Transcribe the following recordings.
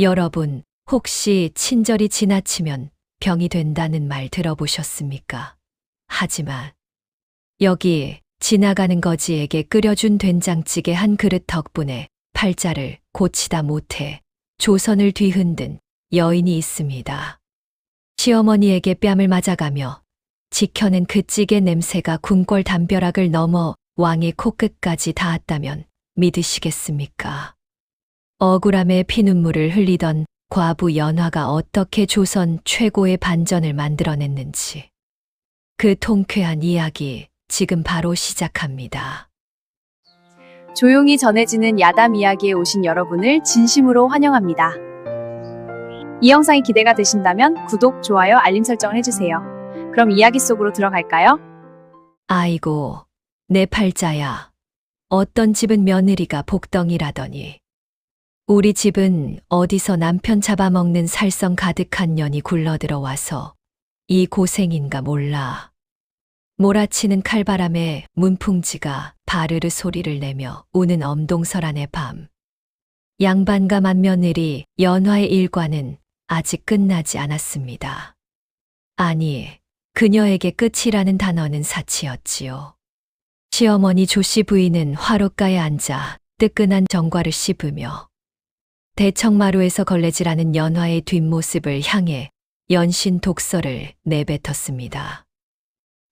여러분, 혹시 친절이 지나치면 병이 된다는 말 들어보셨습니까? 하지만 여기 지나가는 거지에게 끓여준 된장찌개 한 그릇 덕분에 팔자를 고치다 못해 조선을 뒤흔든 여인이 있습니다. 시어머니에게 뺨을 맞아가며 지켜낸 그 찌개 냄새가 궁궐 담벼락을 넘어 왕의 코끝까지 닿았다면 믿으시겠습니까? 억울함에 피눈물을 흘리던 과부 연화가 어떻게 조선 최고의 반전을 만들어냈는지 그 통쾌한 이야기 지금 바로 시작합니다. 조용히 전해지는 야담 이야기에 오신 여러분을 진심으로 환영합니다. 이 영상이 기대가 되신다면 구독, 좋아요, 알림 설정을 해주세요. 그럼 이야기 속으로 들어갈까요? 아이고, 내 팔자야. 어떤 집은 며느리가 복덩이라더니 우리 집은 어디서 남편 잡아먹는 살성 가득한 년이 굴러들어와서 이 고생인가 몰라. 몰아치는 칼바람에 문풍지가 바르르 소리를 내며 우는 엄동설안의 밤. 양반과 맏며느리 연화의 일과는 아직 끝나지 않았습니다. 아니, 그녀에게 끝이라는 단어는 사치였지요. 시어머니 조씨 부인은 화롯가에 앉아 뜨끈한 정과를 씹으며 대청마루에서 걸레질하는 연화의 뒷모습을 향해 연신 독서를 내뱉었습니다.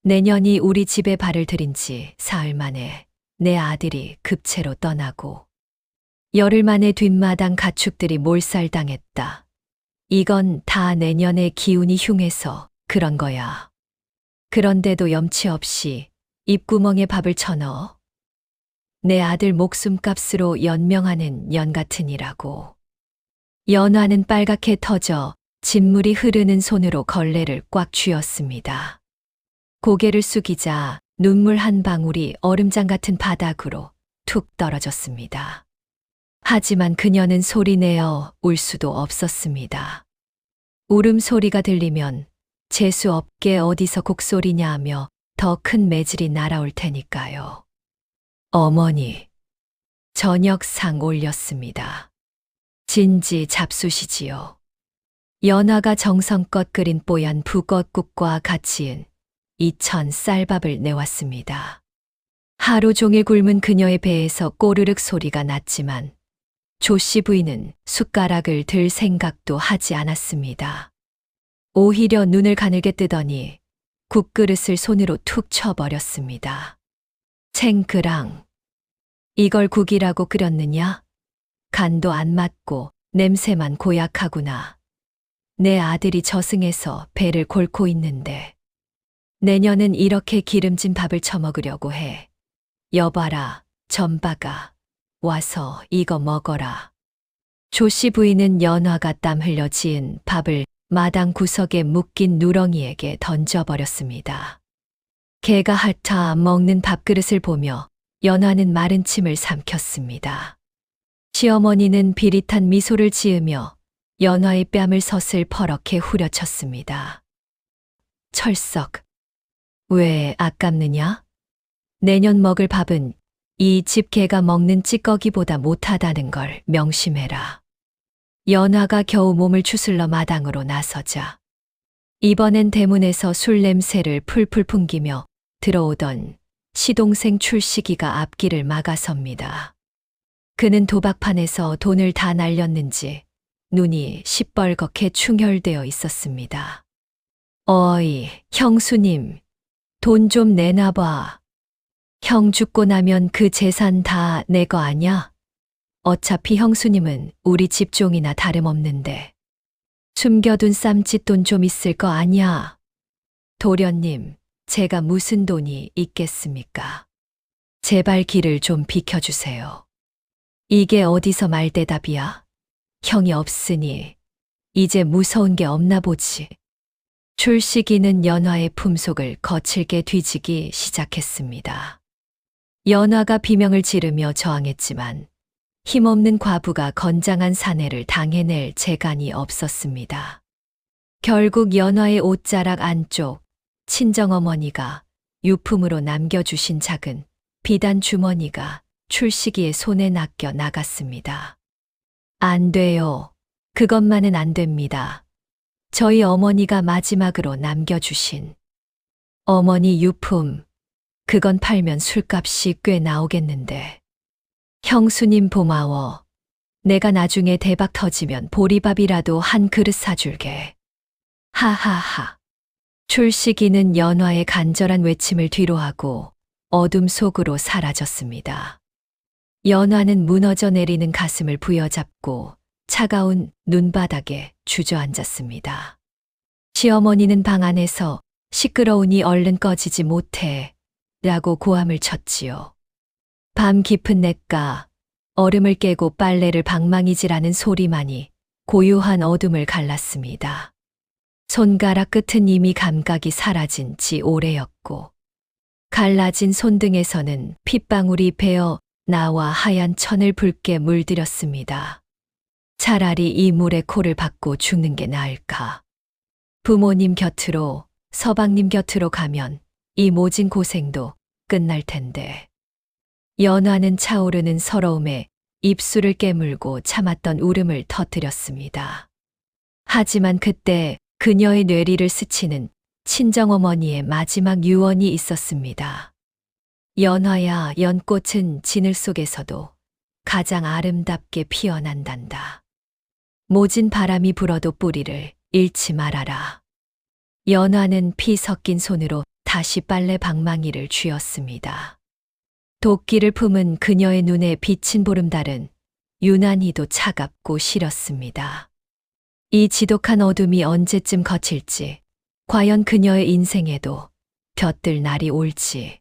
내년이 우리 집에 발을 들인 지 사흘 만에 내 아들이 급체로 떠나고 열흘 만에 뒷마당 가축들이 몰살당했다. 이건 다 내년의 기운이 흉해서 그런 거야. 그런데도 염치 없이 입구멍에 밥을 쳐넣어 내 아들 목숨값으로 연명하는 년 같으니라고. 연화는 빨갛게 터져 진물이 흐르는 손으로 걸레를 꽉 쥐었습니다. 고개를 숙이자 눈물 한 방울이 얼음장 같은 바닥으로 툭 떨어졌습니다. 하지만 그녀는 소리내어 울 수도 없었습니다. 울음소리가 들리면 재수 없게 어디서 곡소리냐 하며 더 큰 매질이 날아올 테니까요. 어머니, 저녁상 올렸습니다. 진지 잡수시지요. 연화가 정성껏 끓인 뽀얀 북엇국과 같이 이천 쌀밥을 내왔습니다. 하루 종일 굶은 그녀의 배에서 꼬르륵 소리가 났지만 조씨 부인은 숟가락을 들 생각도 하지 않았습니다. 오히려 눈을 가늘게 뜨더니 국그릇을 손으로 툭 쳐버렸습니다. 챙그랑, 이걸 국이라고 끓였느냐? 간도 안 맞고 냄새만 고약하구나. 내 아들이 저승에서 배를 골고 있는데 내년은 이렇게 기름진 밥을 처먹으려고 해. 여봐라, 전바가 와서 이거 먹어라. 조씨 부인은 연화가 땀 흘려 지은 밥을 마당 구석에 묶인 누렁이에게 던져버렸습니다. 개가 핥아 먹는 밥그릇을 보며 연화는 마른 침을 삼켰습니다. 시어머니는 비릿한 미소를 지으며 연화의 뺨을 서슬퍼렇게 후려쳤습니다. 철석, 왜 아깝느냐? 내년 먹을 밥은 이 집 개가 먹는 찌꺼기보다 못하다는 걸 명심해라. 연화가 겨우 몸을 추슬러 마당으로 나서자 이번엔 대문에서 술 냄새를 풀풀 풍기며 들어오던 시동생 출시기가 앞길을 막아섭니다. 그는 도박판에서 돈을 다 날렸는지 눈이 시뻘겋게 충혈되어 있었습니다. 어이, 형수님, 돈 좀 내놔봐. 형 죽고 나면 그 재산 다 내 거 아냐? 어차피 형수님은 우리 집종이나 다름없는데 숨겨둔 쌈짓돈 좀 있을 거 아냐? 도련님, 제가 무슨 돈이 있겠습니까? 제발 길을 좀 비켜주세요. 이게 어디서 말대답이야? 형이 없으니 이제 무서운 게 없나 보지. 출시기는 연화의 품속을 거칠게 뒤지기 시작했습니다. 연화가 비명을 지르며 저항했지만 힘없는 과부가 건장한 사내를 당해낼 재간이 없었습니다. 결국 연화의 옷자락 안쪽 친정어머니가 유품으로 남겨주신 작은 비단 주머니가 출시기의 손에 낚여 나갔습니다. 안 돼요. 그것만은 안 됩니다. 저희 어머니가 마지막으로 남겨주신 어머니 유품, 그건 팔면 술값이 꽤 나오겠는데. 형수님 고마워. 내가 나중에 대박 터지면 보리밥이라도 한 그릇 사줄게. 하하하. 출식이는 연화의 간절한 외침을 뒤로하고 어둠 속으로 사라졌습니다. 연화는 무너져 내리는 가슴을 부여잡고 차가운 눈바닥에 주저앉았습니다. 시어머니는 방 안에서 시끄러우니 얼른 꺼지지 못해 라고 고함을 쳤지요. 밤 깊은 냇가, 얼음을 깨고 빨래를 방망이질하는 소리만이 고요한 어둠을 갈랐습니다. 손가락 끝은 이미 감각이 사라진 지 오래였고 갈라진 손등에서는 핏방울이 베어 나와 하얀 천을 붉게 물들였습니다. 차라리 이 물에 코를 박고 죽는 게 나을까. 부모님 곁으로, 서방님 곁으로 가면 이 모진 고생도 끝날 텐데. 연화는 차오르는 서러움에 입술을 깨물고 참았던 울음을 터뜨렸습니다. 하지만 그때 그녀의 뇌리를 스치는 친정어머니의 마지막 유언이 있었습니다. 연화야, 연꽃은 진을 속에서도 가장 아름답게 피어난단다. 모진 바람이 불어도 뿌리를 잃지 말아라. 연화는 피 섞인 손으로 다시 빨래 방망이를 쥐었습니다. 도끼를 품은 그녀의 눈에 비친 보름달은 유난히도 차갑고 시렸습니다. 이 지독한 어둠이 언제쯤 거칠지, 과연 그녀의 인생에도 곁들 날이 올지.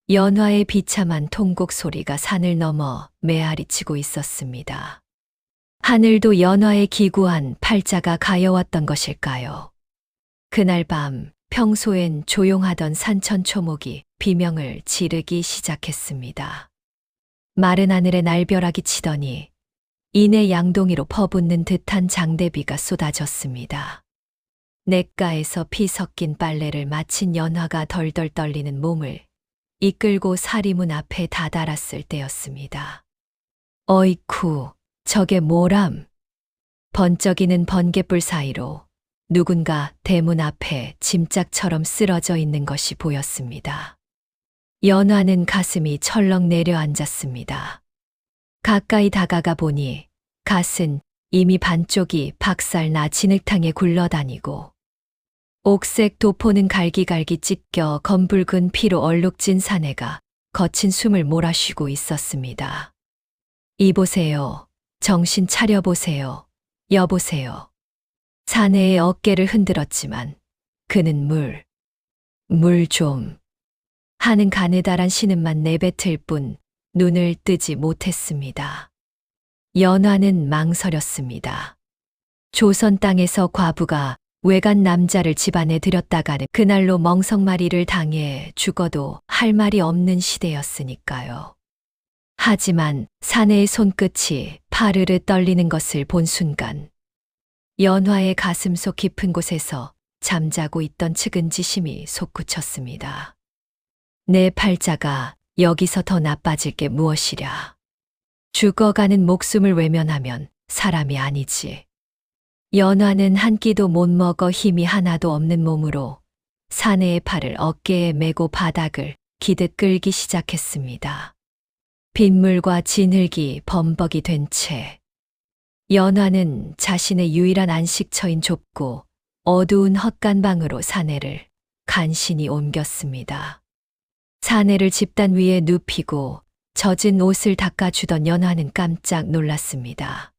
연화의 비참한 통곡 소리가 산을 넘어 메아리치고 있었습니다. 하늘도 연화의 기구한 팔자가 가여왔던 것일까요? 그날 밤, 평소엔 조용하던 산천초목이 비명을 지르기 시작했습니다. 마른 하늘에 날벼락이 치더니 이내 양동이로 퍼붓는 듯한 장대비가 쏟아졌습니다. 냇가에서 피 섞인 빨래를 마친 연화가 덜덜 떨리는 몸을 이끌고 사리문 앞에 다다랐을 때였습니다. 어이쿠, 저게 뭐람? 번쩍이는 번갯불 사이로 누군가 대문 앞에 짐짝처럼 쓰러져 있는 것이 보였습니다. 연화는 가슴이 철렁 내려앉았습니다. 가까이 다가가 보니 갓은 이미 반쪽이 박살나 진흙탕에 굴러다니고 옥색 도포는 갈기갈기 찢겨 검붉은 피로 얼룩진 사내가 거친 숨을 몰아쉬고 있었습니다. 이보세요. 정신 차려보세요. 여보세요. 사내의 어깨를 흔들었지만 그는 물 좀 하는 가느다란 신음만 내뱉을 뿐 눈을 뜨지 못했습니다. 연화는 망설였습니다. 조선 땅에서 과부가 외간 남자를 집안에 들였다가는 그날로 멍석마리를 당해 죽어도 할 말이 없는 시대였으니까요. 하지만 사내의 손끝이 파르르 떨리는 것을 본 순간 연화의 가슴속 깊은 곳에서 잠자고 있던 측은지심이 솟구쳤습니다. 내 팔자가 여기서 더 나빠질 게 무엇이랴. 죽어가는 목숨을 외면하면 사람이 아니지. 연화는 한 끼도 못 먹어 힘이 하나도 없는 몸으로 사내의 팔을 어깨에 메고 바닥을 기듯 끌기 시작했습니다. 빗물과 진흙이 범벅이 된 채 연화는 자신의 유일한 안식처인 좁고 어두운 헛간방으로 사내를 간신히 옮겼습니다. 사내를 집단 위에 눕히고 젖은 옷을 닦아주던 연화는 깜짝 놀랐습니다.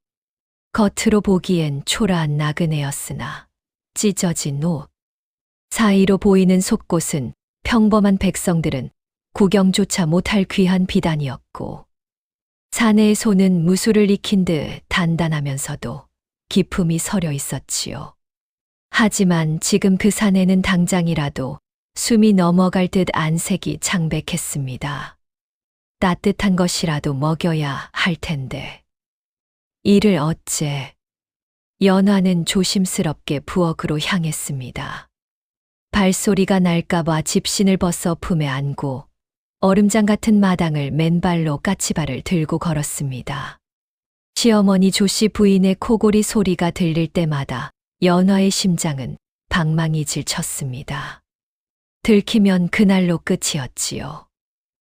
겉으로 보기엔 초라한 나그네였으나 찢어진 옷, 사이로 보이는 속곳은 평범한 백성들은 구경조차 못할 귀한 비단이었고 사내의 손은 무술을 익힌 듯 단단하면서도 기품이 서려 있었지요. 하지만 지금 그 사내는 당장이라도 숨이 넘어갈 듯 안색이 창백했습니다. 따뜻한 것이라도 먹여야 할 텐데. 이를 어째. 연화는 조심스럽게 부엌으로 향했습니다. 발소리가 날까봐 집신을 벗어 품에 안고 얼음장 같은 마당을 맨발로 까치발을 들고 걸었습니다. 시어머니 조씨 부인의 코골이 소리가 들릴 때마다 연화의 심장은 방망이질 쳤습니다. 들키면 그날로 끝이었지요.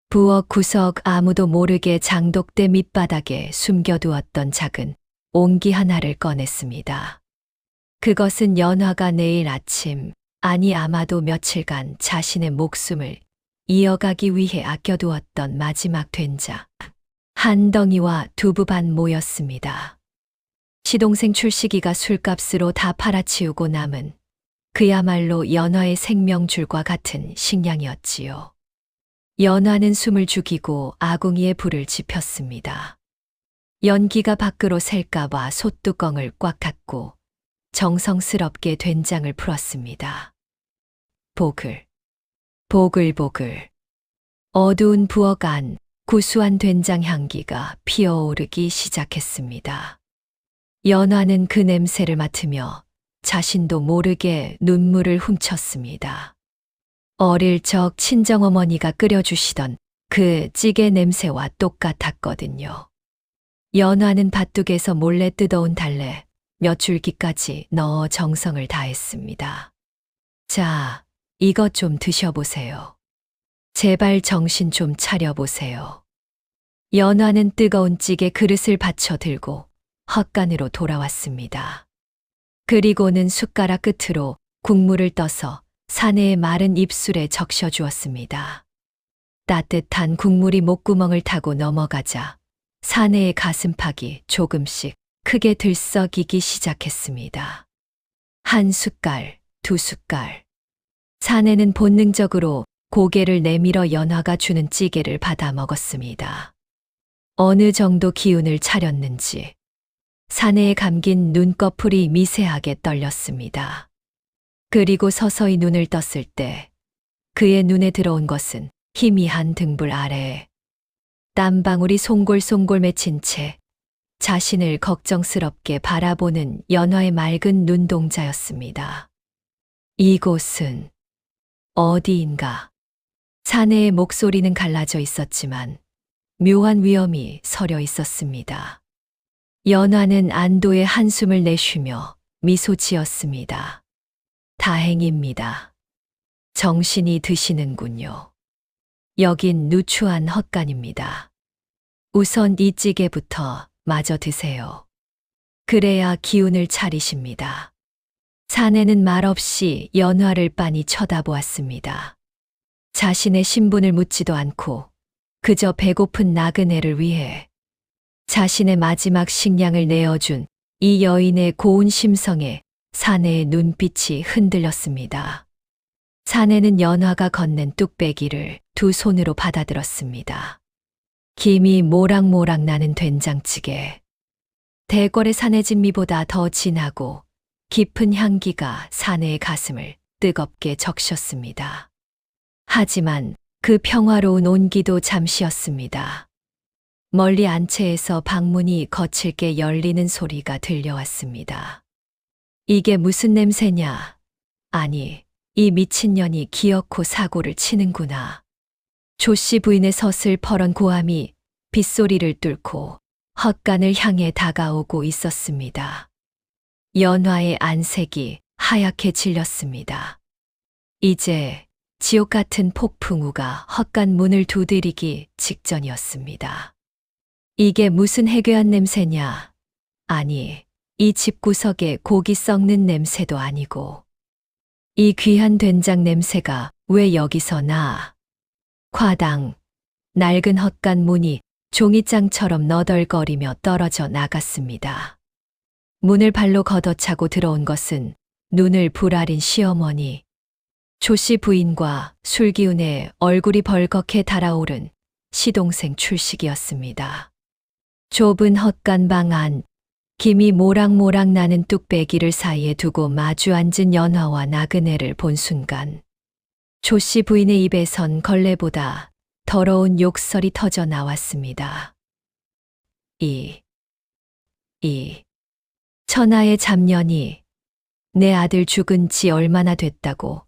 부엌 구석 아무도 모르게 장독대 밑바닥에 숨겨두었던 작은 옹기 하나를 꺼냈습니다. 그것은 연화가 내일 아침, 아니 아마도 며칠간 자신의 목숨을 이어가기 위해 아껴두었던 마지막 된장, 한 덩이와 두부 반 모였습니다. 시동생 출시기가 술값으로 다 팔아치우고 남은 그야말로 연화의 생명줄과 같은 식량이었지요. 연화는 숨을 죽이고 아궁이에 불을 지폈습니다. 연기가 밖으로 셀까봐 솥뚜껑을 꽉 닫고 정성스럽게 된장을 풀었습니다. 보글, 보글보글. 어두운 부엌 안 구수한 된장 향기가 피어오르기 시작했습니다. 연화는 그 냄새를 맡으며 자신도 모르게 눈물을 훔쳤습니다. 어릴 적 친정어머니가 끓여주시던 그 찌개 냄새와 똑같았거든요. 연화는 밭둑에서 몰래 뜯어온 달래 몇 줄기까지 넣어 정성을 다했습니다. 자, 이것 좀 드셔보세요. 제발 정신 좀 차려보세요. 연화는 뜨거운 찌개 그릇을 받쳐 들고 헛간으로 돌아왔습니다. 그리고는 숟가락 끝으로 국물을 떠서 사내의 마른 입술에 적셔 주었습니다. 따뜻한 국물이 목구멍을 타고 넘어가자 사내의 가슴팍이 조금씩 크게 들썩이기 시작했습니다. 한 숟갈, 두 숟갈. 사내는 본능적으로 고개를 내밀어 연화가 주는 찌개를 받아 먹었습니다. 어느 정도 기운을 차렸는지 사내에 감긴 눈꺼풀이 미세하게 떨렸습니다. 그리고 서서히 눈을 떴을 때 그의 눈에 들어온 것은 희미한 등불 아래에 땀방울이 송골송골 맺힌 채 자신을 걱정스럽게 바라보는 연화의 맑은 눈동자였습니다. 이곳은 어디인가? 사내의 목소리는 갈라져 있었지만 묘한 위엄이 서려 있었습니다. 연화는 안도의 한숨을 내쉬며 미소 지었습니다. 다행입니다. 정신이 드시는군요. 여긴 누추한 헛간입니다. 우선 이 찌개부터 마저 드세요. 그래야 기운을 차리십니다. 사내는 말없이 연화를 빤히 쳐다보았습니다. 자신의 신분을 묻지도 않고 그저 배고픈 나그네를 위해 자신의 마지막 식량을 내어준 이 여인의 고운 심성에 사내의 눈빛이 흔들렸습니다. 사내는 연화가 건넨 뚝배기를 두 손으로 받아들었습니다. 김이 모락모락 나는 된장찌개. 대궐의 사내진미보다 더 진하고 깊은 향기가 사내의 가슴을 뜨겁게 적셨습니다. 하지만 그 평화로운 온기도 잠시였습니다. 멀리 안채에서 방문이 거칠게 열리는 소리가 들려왔습니다. 이게 무슨 냄새냐? 아니, 이 미친년이 기어코 사고를 치는구나. 조씨 부인의 서슬퍼런 고함이 빗소리를 뚫고 헛간을 향해 다가오고 있었습니다. 연화의 안색이 하얗게 질렸습니다. 이제 지옥 같은 폭풍우가 헛간 문을 두드리기 직전이었습니다. 이게 무슨 해괴한 냄새냐? 아니, 이 집구석에 고기 썩는 냄새도 아니고 이 귀한 된장 냄새가 왜 여기서 나? 과당, 낡은 헛간 문이 종이장처럼 너덜거리며 떨어져 나갔습니다. 문을 발로 걷어차고 들어온 것은 눈을 부라린 시어머니, 조씨 부인과 술기운에 얼굴이 벌겋게 달아오른 시동생 출식이었습니다. 좁은 헛간 방 안, 김이 모락모락 나는 뚝배기를 사이에 두고 마주 앉은 연화와 나그네를 본 순간 조씨 부인의 입에선 걸레보다 더러운 욕설이 터져 나왔습니다. 이 천하의 잡년이 내 아들 죽은 지 얼마나 됐다고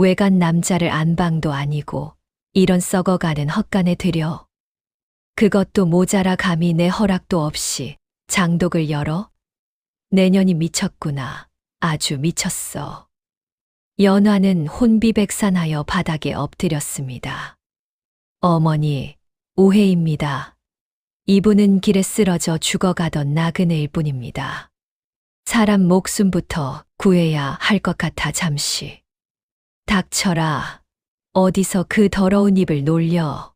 외간 남자를 안방도 아니고 이런 썩어가는 헛간에 들여 그것도 모자라 감히 내 허락도 없이 장독을 열어 내년이 미쳤구나. 아주 미쳤어. 연화는 혼비백산하여 바닥에 엎드렸습니다. 어머니, 오해입니다. 이분은 길에 쓰러져 죽어가던 나그네일 뿐입니다. 사람 목숨부터 구해야 할 것 같아 잠시. 닥쳐라. 어디서 그 더러운 입을 놀려.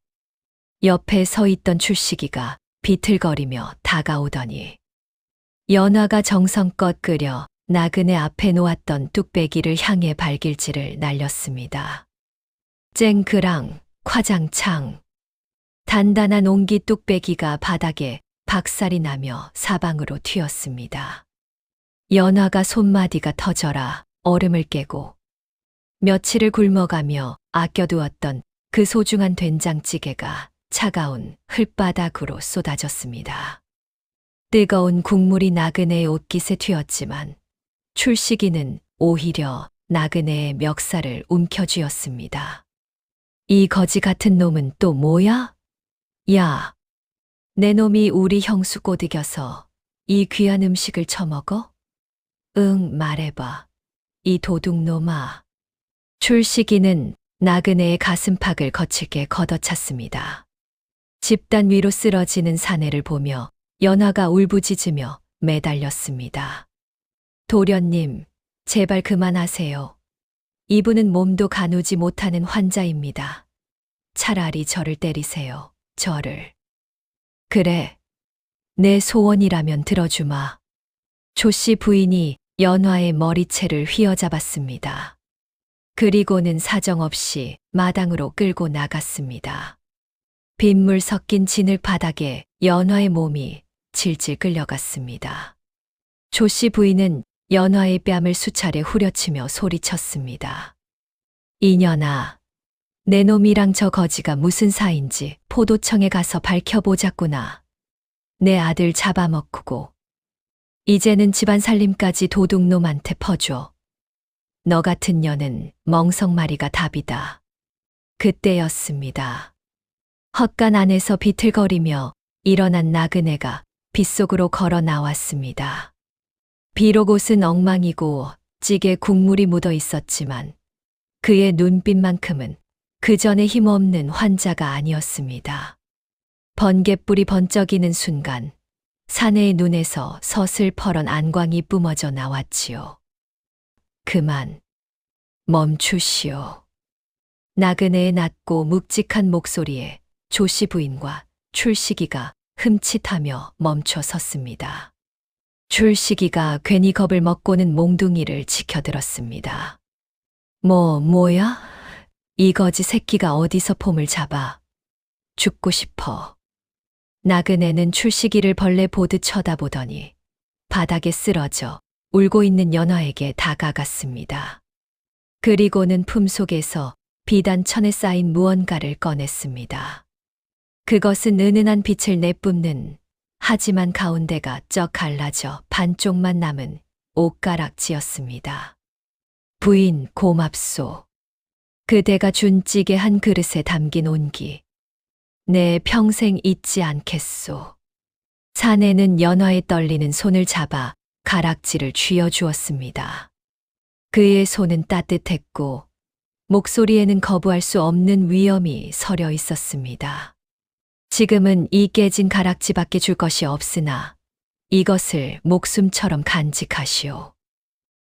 옆에 서 있던 출식이가 비틀거리며 다가오더니 연화가 정성껏 끓여 나그네 앞에 놓았던 뚝배기를 향해 발길질을 날렸습니다. 쨍그랑 화장창. 단단한 옹기 뚝배기가 바닥에 박살이 나며 사방으로 튀었습니다. 연화가 손마디가 터져라 얼음을 깨고 며칠을 굶어가며 아껴두었던 그 소중한 된장찌개가 차가운 흙바닥으로 쏟아졌습니다. 뜨거운 국물이 나그네의 옷깃에 튀었지만 출식이는 오히려 나그네의 멱살을 움켜쥐었습니다. 이 거지 같은 놈은 또 뭐야? 야, 내 놈이 우리 형수 꼬드겨서 이 귀한 음식을 처먹어? 응, 말해봐. 이 도둑놈아. 출식이는 나그네의 가슴팍을 거칠게 걷어찼습니다. 집단 위로 쓰러지는 사내를 보며 연화가 울부짖으며 매달렸습니다. 도련님, 제발 그만하세요. 이분은 몸도 가누지 못하는 환자입니다. 차라리 저를 때리세요. 저를. 그래. 내 소원이라면 들어주마. 조씨 부인이 연화의 머리채를 휘어잡았습니다. 그리고는 사정없이 마당으로 끌고 나갔습니다. 빗물 섞인 진흙 바닥에 연화의 몸이 질질 끌려갔습니다. 조씨 부인은 연화의 뺨을 수차례 후려치며 소리쳤습니다. 이년아, 내 놈이랑 저 거지가 무슨 사이인지 포도청에 가서 밝혀보자꾸나. 내 아들 잡아먹고 이제는 집안 살림까지 도둑놈한테 퍼줘. 너 같은 년은 멍석마리가 답이다. 그때였습니다. 헛간 안에서 비틀거리며 일어난 나그네가 빗속으로 걸어 나왔습니다. 비록 옷은 엉망이고 찌개 국물이 묻어 있었지만 그의 눈빛만큼은 그 전에 힘없는 환자가 아니었습니다. 번갯불이 번쩍이는 순간 사내의 눈에서 서슬퍼런 안광이 뿜어져 나왔지요. 그만, 멈추시오. 나그네의 낮고 묵직한 목소리에 조씨 부인과 출식이가 흠칫하며 멈춰 섰습니다. 출식이가 괜히 겁을 먹고는 몽둥이를 지켜들었습니다. 뭐야? 이 거지 새끼가 어디서 폼을 잡아. 죽고 싶어. 나그네는 출식이를 벌레 보듯 쳐다보더니 바닥에 쓰러져 울고 있는 연화에게 다가갔습니다. 그리고는 품속에서 비단천에 쌓인 무언가를 꺼냈습니다. 그것은 은은한 빛을 내뿜는 하지만 가운데가 쩍 갈라져 반쪽만 남은 옷가락지였습니다. 부인 고맙소. 그대가 준 찌개 한 그릇에 담긴 온기. 내 평생 잊지 않겠소. 사내는 연화의 떨리는 손을 잡아 가락지를 쥐어주었습니다. 그의 손은 따뜻했고 목소리에는 거부할 수 없는 위엄이 서려 있었습니다. 지금은 이 깨진 가락지밖에 줄 것이 없으나 이것을 목숨처럼 간직하시오.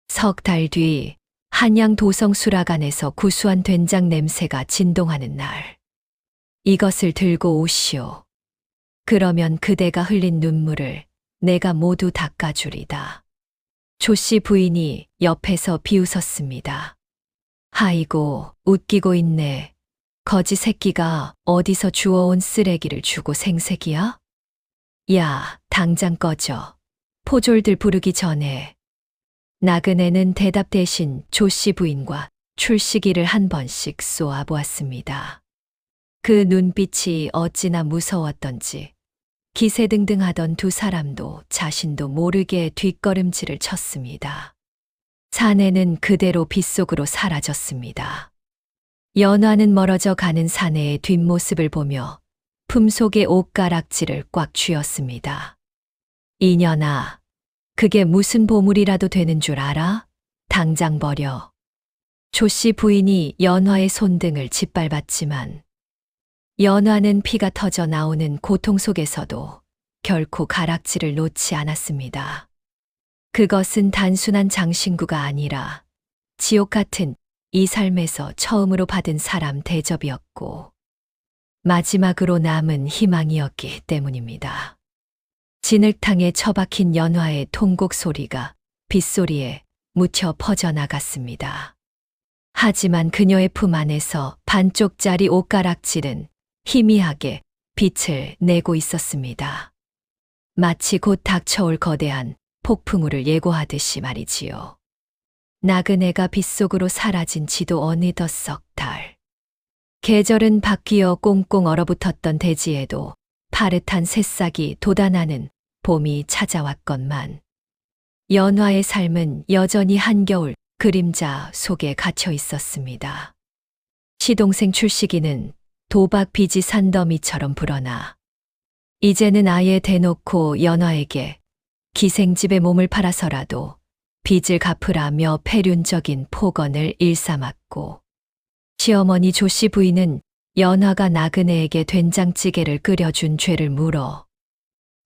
석 달 뒤 한양 도성 수락안에서 구수한 된장 냄새가 진동하는 날. 이것을 들고 오시오. 그러면 그대가 흘린 눈물을 내가 모두 닦아주리다. 조씨 부인이 옆에서 비웃었습니다. 아이고, 웃기고 있네. 거지 새끼가 어디서 주워온 쓰레기를 주고 생색이야? 야, 당장 꺼져. 포졸들 부르기 전에. 나그네는 대답 대신 조씨 부인과 출식이를 한 번씩 쏘아보았습니다. 그 눈빛이 어찌나 무서웠던지 기세등등하던 두 사람도 자신도 모르게 뒷걸음질을 쳤습니다. 사내는 그대로 빗속으로 사라졌습니다. 연화는 멀어져 가는 사내의 뒷모습을 보며 품속의 옷가락지를 꽉 쥐었습니다. 이년아, 그게 무슨 보물이라도 되는 줄 알아? 당장 버려. 조씨 부인이 연화의 손등을 짓밟았지만 연화는 피가 터져 나오는 고통 속에서도 결코 가락지를 놓지 않았습니다. 그것은 단순한 장신구가 아니라 지옥 같은 이 삶에서 처음으로 받은 사람 대접이었고 마지막으로 남은 희망이었기 때문입니다. 진흙탕에 처박힌 연화의 통곡 소리가 빗소리에 묻혀 퍼져나갔습니다. 하지만 그녀의 품 안에서 반쪽짜리 옷가락질은 희미하게 빛을 내고 있었습니다. 마치 곧 닥쳐올 거대한 폭풍우를 예고하듯이 말이지요. 나그네가 빗속으로 사라진 지도 어느덧 석 달. 계절은 바뀌어 꽁꽁 얼어붙었던 대지에도 파릇한 새싹이 돋아나는 봄이 찾아왔건만 연화의 삶은 여전히 한겨울 그림자 속에 갇혀 있었습니다. 시동생 출시기는 도박 빚이 산더미처럼 불어나 이제는 아예 대놓고 연화에게 기생집에 몸을 팔아서라도 빚을 갚으라며 패륜적인 폭언을 일삼았고 시어머니 조씨 부인은 연화가 나그네에게 된장찌개를 끓여준 죄를 물어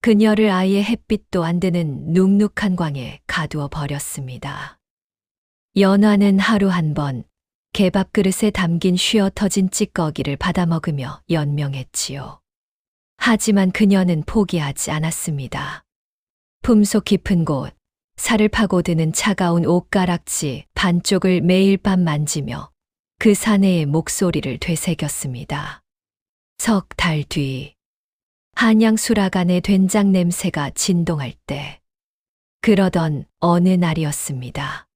그녀를 아예 햇빛도 안 드는 눅눅한 광에 가두어 버렸습니다. 연화는 하루 한 번 개밥 그릇에 담긴 쉬어 터진 찌꺼기를 받아 먹으며 연명했지요. 하지만 그녀는 포기하지 않았습니다. 품속 깊은 곳, 살을 파고드는 차가운 옷가락지 반쪽을 매일 밤 만지며 그 사내의 목소리를 되새겼습니다. 석 달 뒤, 한양 수라간의 된장 냄새가 진동할 때, 그러던 어느 날이었습니다.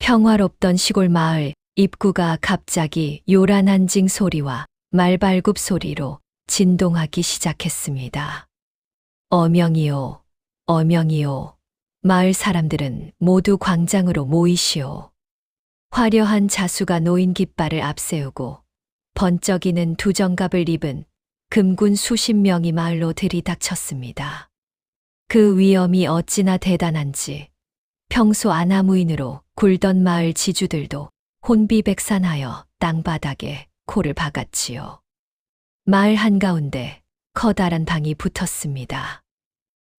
평화롭던 시골 마을 입구가 갑자기 요란한 징 소리와 말발굽 소리로 진동하기 시작했습니다. 어명이요, 어명이요. 마을 사람들은 모두 광장으로 모이시오. 화려한 자수가 놓인 깃발을 앞세우고 번쩍이는 두 정갑을 입은 금군 수십 명이 마을로 들이닥쳤습니다. 그 위엄이 어찌나 대단한지 평소 아나무인으로 굴던 마을 지주들도 혼비백산하여 땅바닥에 코를 박았지요. 마을 한가운데 커다란 방이 붙었습니다.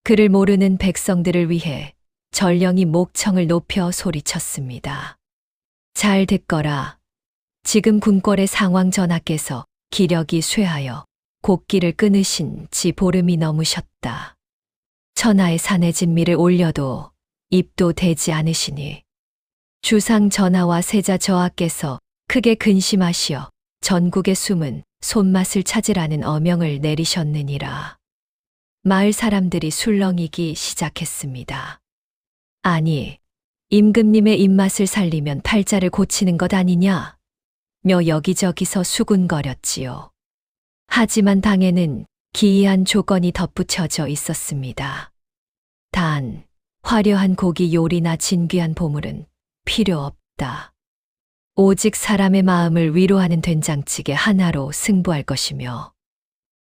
그를 모르는 백성들을 위해 전령이 목청을 높여 소리쳤습니다. 잘 듣거라. 지금 궁궐의 상황 전하께서 기력이 쇠하여 곡기를 끊으신 지 보름이 넘으셨다. 천하의 산의 진미를 올려도 입도 되지 않으시니 주상 전하와 세자 저하께서 크게 근심하시어 전국의 숨은 손맛을 찾으라는 어명을 내리셨느니라. 마을 사람들이 술렁이기 시작했습니다. 아니, 임금님의 입맛을 살리면 팔자를 고치는 것 아니냐? 며 여기저기서 수군거렸지요. 하지만 방에는 기이한 조건이 덧붙여져 있었습니다. 단, 화려한 고기 요리나 진귀한 보물은 필요 없다. 오직 사람의 마음을 위로하는 된장찌개 하나로 승부할 것이며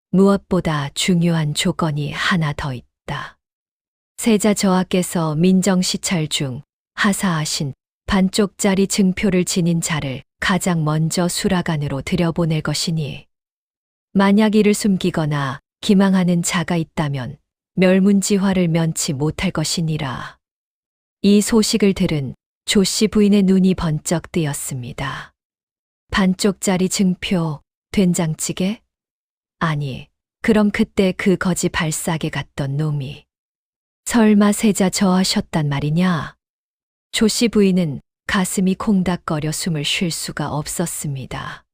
무엇보다 중요한 조건이 하나 더 있다. 세자 저하께서 민정시찰 중 하사하신 반쪽짜리 증표를 지닌 자를 가장 먼저 수라간으로 들여보낼 것이니 만약 이를 숨기거나 기망하는 자가 있다면 멸문지화를 면치 못할 것이니라. 이 소식을 들은 조씨 부인의 눈이 번쩍 뜨였습니다. 반쪽짜리 증표, 된장찌개? 아니, 그럼 그때 그 거지 발싸게 갔던 놈이 설마 세자 저하셨단 말이냐? 조씨 부인은 가슴이 콩닥거려 숨을 쉴 수가 없었습니다.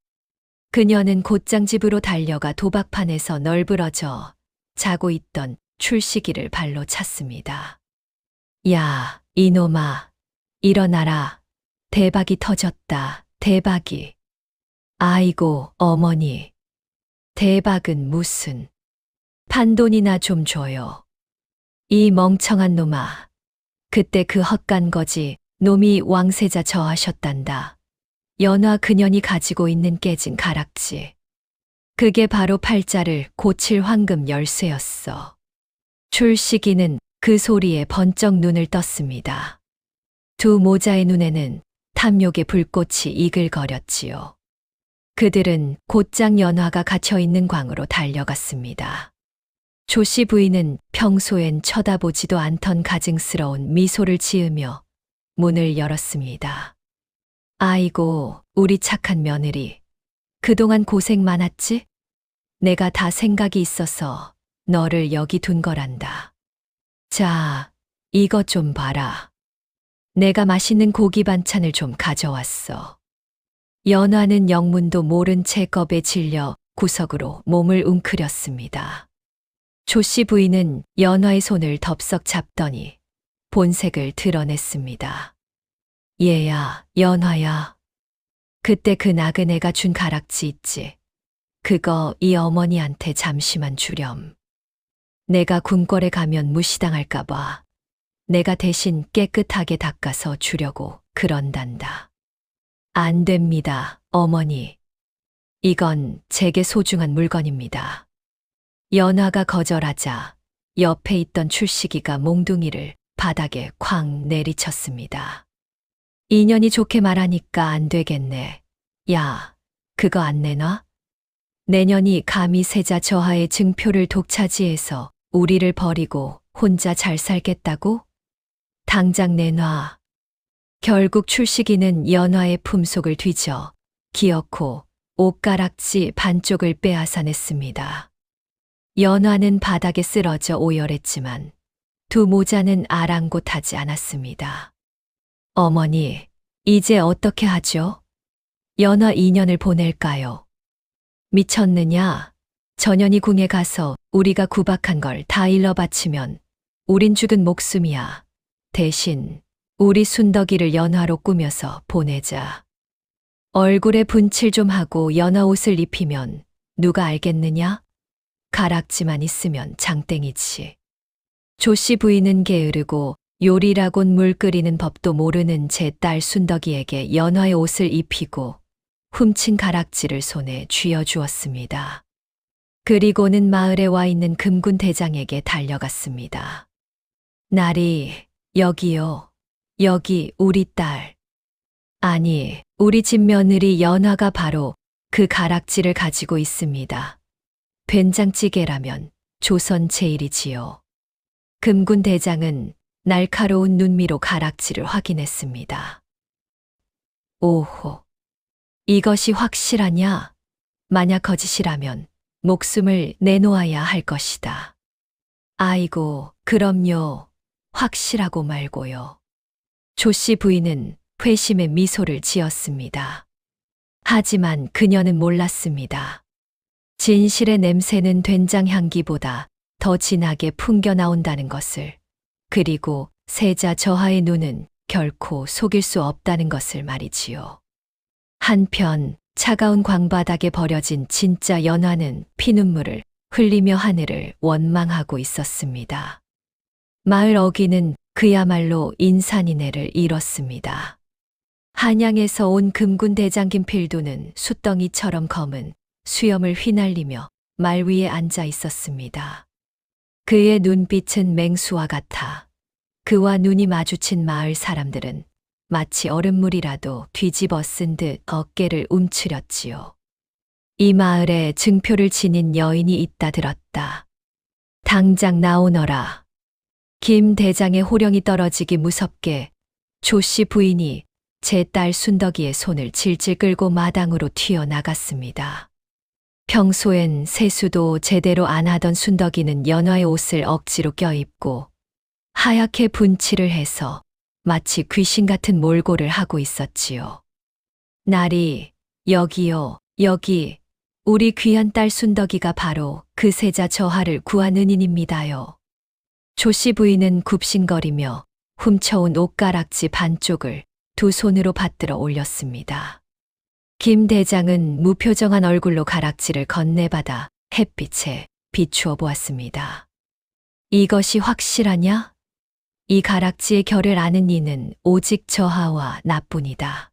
그녀는 곧장 집으로 달려가 도박판에서 널브러져 자고 있던 출시기를 발로 찼습니다. 야, 이놈아, 일어나라. 대박이 터졌다. 대박이. 아이고, 어머니. 대박은 무슨. 판돈이나 좀 줘요. 이 멍청한 놈아. 그때 그 헛간 거지 놈이 왕세자 저하셨단다. 연화 그년이 가지고 있는 깨진 가락지. 그게 바로 팔자를 고칠 황금 열쇠였어. 출시기는 그 소리에 번쩍 눈을 떴습니다. 두 모자의 눈에는 탐욕의 불꽃이 이글거렸지요. 그들은 곧장 연화가 갇혀있는 광으로 달려갔습니다. 조씨 부인은 평소엔 쳐다보지도 않던 가증스러운 미소를 지으며 문을 열었습니다. 아이고, 우리 착한 며느리. 그동안 고생 많았지? 내가 다 생각이 있어서 너를 여기 둔 거란다. 자, 이것 좀 봐라. 내가 맛있는 고기 반찬을 좀 가져왔어. 연화는 영문도 모른 채 겁에 질려 구석으로 몸을 웅크렸습니다. 조씨 부인은 연화의 손을 덥석 잡더니 본색을 드러냈습니다. 얘야, 연화야. 그때 그 나그네가 준 가락지 있지. 그거 이 어머니한테 잠시만 주렴. 내가 궁궐에 가면 무시당할까봐 내가 대신 깨끗하게 닦아서 주려고 그런단다. 안 됩니다, 어머니. 이건 제게 소중한 물건입니다. 연화가 거절하자 옆에 있던 출시기가 몽둥이를 바닥에 쾅 내리쳤습니다. 인연이 좋게 말하니까 안 되겠네. 야, 그거 안 내놔? 내년이 감히 세자 저하의 증표를 독차지해서 우리를 버리고 혼자 잘 살겠다고? 당장 내놔. 결국 출시기는 연화의 품속을 뒤져 기어코 옷가락지 반쪽을 빼앗아냈습니다. 연화는 바닥에 쓰러져 오열했지만 두 모자는 아랑곳하지 않았습니다. 어머니, 이제 어떻게 하죠? 연화 2년을 보낼까요? 미쳤느냐? 전현이 궁에 가서 우리가 구박한 걸 다 일러 바치면 우린 죽은 목숨이야. 대신 우리 순덕이를 연화로 꾸며서 보내자. 얼굴에 분칠 좀 하고 연화 옷을 입히면 누가 알겠느냐? 가락지만 있으면 장땡이지. 조씨 부인은 게으르고 요리라곤 물 끓이는 법도 모르는 제 딸 순덕이에게 연화의 옷을 입히고 훔친 가락지를 손에 쥐어주었습니다. 그리고는 마을에 와 있는 금군 대장에게 달려갔습니다. 나리, 여기요. 여기 우리 딸. 아니, 우리 집 며느리 연화가 바로 그 가락지를 가지고 있습니다. 된장찌개라면 조선 제일이지요. 금군 대장은 날카로운 눈미로 가락지를 확인했습니다. 오호. 이것이 확실하냐? 만약 거짓이라면 목숨을 내놓아야 할 것이다. 아이고, 그럼요. 확실하고 말고요. 조씨 부인은 회심의 미소를 지었습니다. 하지만 그녀는 몰랐습니다. 진실의 냄새는 된장 향기보다 더 진하게 풍겨 나온다는 것을, 그리고 세자 저하의 눈은 결코 속일 수 없다는 것을 말이지요. 한편 차가운 광바닥에 버려진 진짜 연화는 피눈물을 흘리며 하늘을 원망하고 있었습니다. 마을 어귀는 그야말로 인산인해를 이뤘습니다. 한양에서 온 금군 대장 김필두는 숫덩이처럼 검은 수염을 휘날리며 말 위에 앉아 있었습니다. 그의 눈빛은 맹수와 같아 그와 눈이 마주친 마을 사람들은 마치 얼음물이라도 뒤집어 쓴 듯 어깨를 움츠렸지요. 이 마을에 증표를 지닌 여인이 있다 들었다. 당장 나오너라. 김 대장의 호령이 떨어지기 무섭게 조씨 부인이 제 딸 순덕이의 손을 질질 끌고 마당으로 튀어나갔습니다. 평소엔 세수도 제대로 안 하던 순덕이는 연화의 옷을 억지로 껴입고 하얗게 분칠을 해서 마치 귀신 같은 몰골을 하고 있었지요. 나리, 여기요, 여기. 우리 귀한 딸 순덕이가 바로 그 세자 저하를 구한 은인입니다요. 조씨 부인은 굽신거리며 훔쳐온 옷가락지 반쪽을 두 손으로 받들어 올렸습니다. 김 대장은 무표정한 얼굴로 가락지를 건네받아 햇빛에 비추어 보았습니다. 이것이 확실하냐? 이 가락지의 결을 아는 이는 오직 저하와 나뿐이다.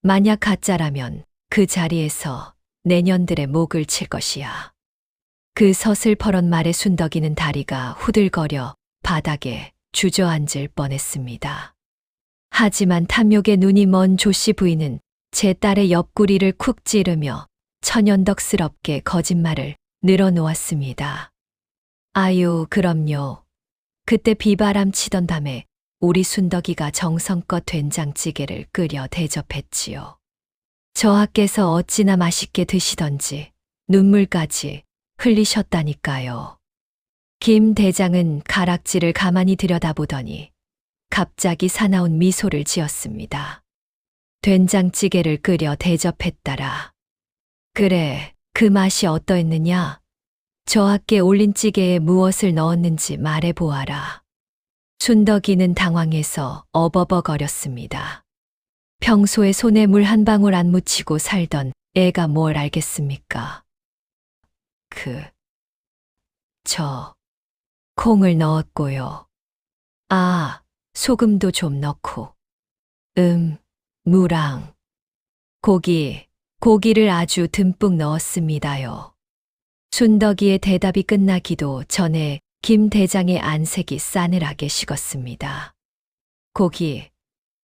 만약 가짜라면 그 자리에서 내년들의 목을 칠 것이야. 그 서슬퍼런 말에 순덕이는 다리가 후들거려 바닥에 주저앉을 뻔했습니다. 하지만 탐욕에 눈이 먼 조씨 부인은 제 딸의 옆구리를 쿡 찌르며 천연덕스럽게 거짓말을 늘어놓았습니다. 아유, 그럼요. 그때 비바람 치던 밤에 우리 순덕이가 정성껏 된장찌개를 끓여 대접했지요. 저하께서 어찌나 맛있게 드시던지 눈물까지 흘리셨다니까요. 김 대장은 가락지를 가만히 들여다보더니 갑자기 사나운 미소를 지었습니다. 된장찌개를 끓여 대접했다라. 그래, 그 맛이 어떠했느냐? 저하께 올린 찌개에 무엇을 넣었는지 말해보아라. 순덕이는 당황해서 어버버거렸습니다. 평소에 손에 물 한 방울 안 묻히고 살던 애가 뭘 알겠습니까? 콩을 넣었고요. 아, 소금도 좀 넣고. 무랑. 고기를 아주 듬뿍 넣었습니다요. 순덕이의 대답이 끝나기도 전에 김 대장의 안색이 싸늘하게 식었습니다.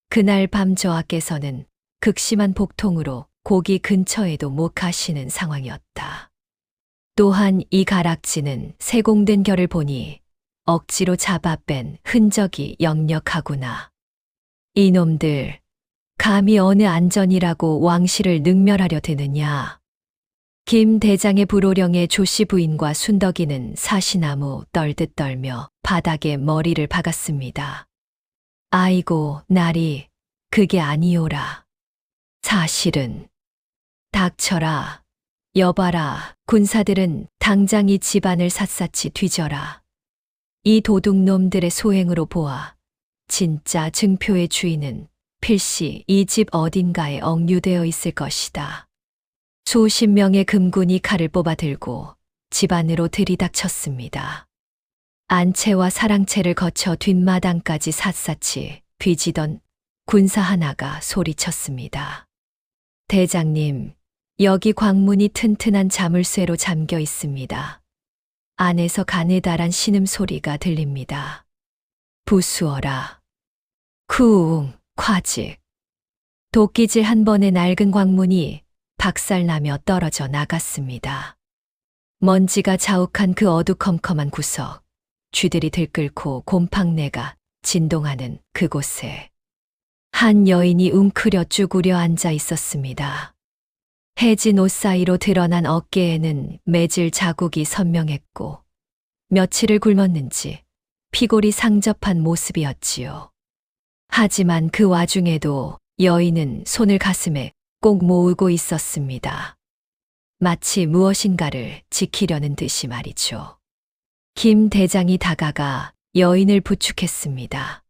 그날 밤 저하께서는 극심한 복통으로 고기 근처에도 못 가시는 상황이었다. 또한 이 가락지는 세공된 결을 보니 억지로 잡아 뺀 흔적이 역력하구나. 이놈들, 감히 어느 안전이라고 왕실을 능멸하려 드느냐. 김 대장의 불호령에 조씨 부인과 순덕이는 사시나무 떨듯 떨며 바닥에 머리를 박았습니다. 아이고, 나리, 그게 아니오라. 사실은. 닥쳐라. 여봐라, 군사들은 당장 이 집안을 샅샅이 뒤져라. 이 도둑놈들의 소행으로 보아 진짜 증표의 주인은 필시 이 집 어딘가에 억류되어 있을 것이다. 수십 명의 금군이 칼을 뽑아 들고 집 안으로 들이닥쳤습니다. 안채와 사랑채를 거쳐 뒷마당까지 샅샅이 뒤지던 군사 하나가 소리쳤습니다. 대장님, 여기 광문이 튼튼한 자물쇠로 잠겨 있습니다. 안에서 가느다란 신음소리가 들립니다. 부수어라. 쿠웅, 과직. 도끼질 한 번에 낡은 광문이 박살나며 떨어져 나갔습니다. 먼지가 자욱한 그 어두컴컴한 구석, 쥐들이 들끓고 곰팡내가 진동하는 그곳에 한 여인이 웅크려 쭈그려 앉아 있었습니다. 해진 옷 사이로 드러난 어깨에는 매질 자국이 선명했고 며칠을 굶었는지 피골이 상접한 모습이었지요. 하지만 그 와중에도 여인은 손을 가슴에 꼭 모으고 있었습니다. 마치 무엇인가를 지키려는 듯이 말이죠. 김 대장이 다가가 여인을 부축했습니다.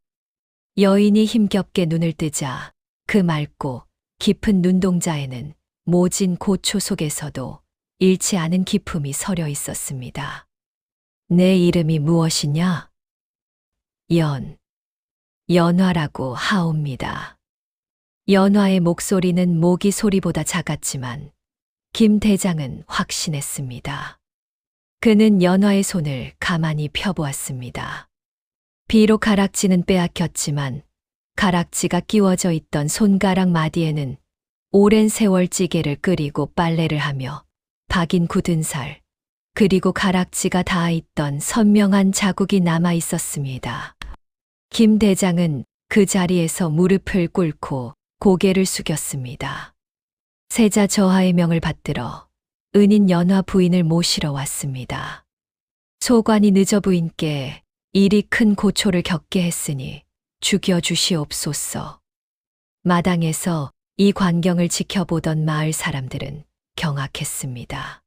여인이 힘겹게 눈을 뜨자 그 맑고 깊은 눈동자에는 모진 고초 속에서도 잃지 않은 기품이 서려 있었습니다. 내 이름이 무엇이냐? 연화라고 하옵니다. 연화의 목소리는 모기 소리보다 작았지만 김 대장은 확신했습니다. 그는 연화의 손을 가만히 펴보았습니다. 비록 가락지는 빼앗겼지만 가락지가 끼워져 있던 손가락 마디에는 오랜 세월 찌개를 끓이고 빨래를 하며 박인 굳은 살, 그리고 가락지가 닿아 있던 선명한 자국이 남아 있었습니다. 김 대장은 그 자리에서 무릎을 꿇고 고개를 숙였습니다. 세자 저하의 명을 받들어 은인 연화 부인을 모시러 왔습니다. 소관이 늦어 부인께 이리 큰 고초를 겪게 했으니 죽여주시옵소서. 마당에서 이 광경을 지켜보던 마을 사람들은 경악했습니다.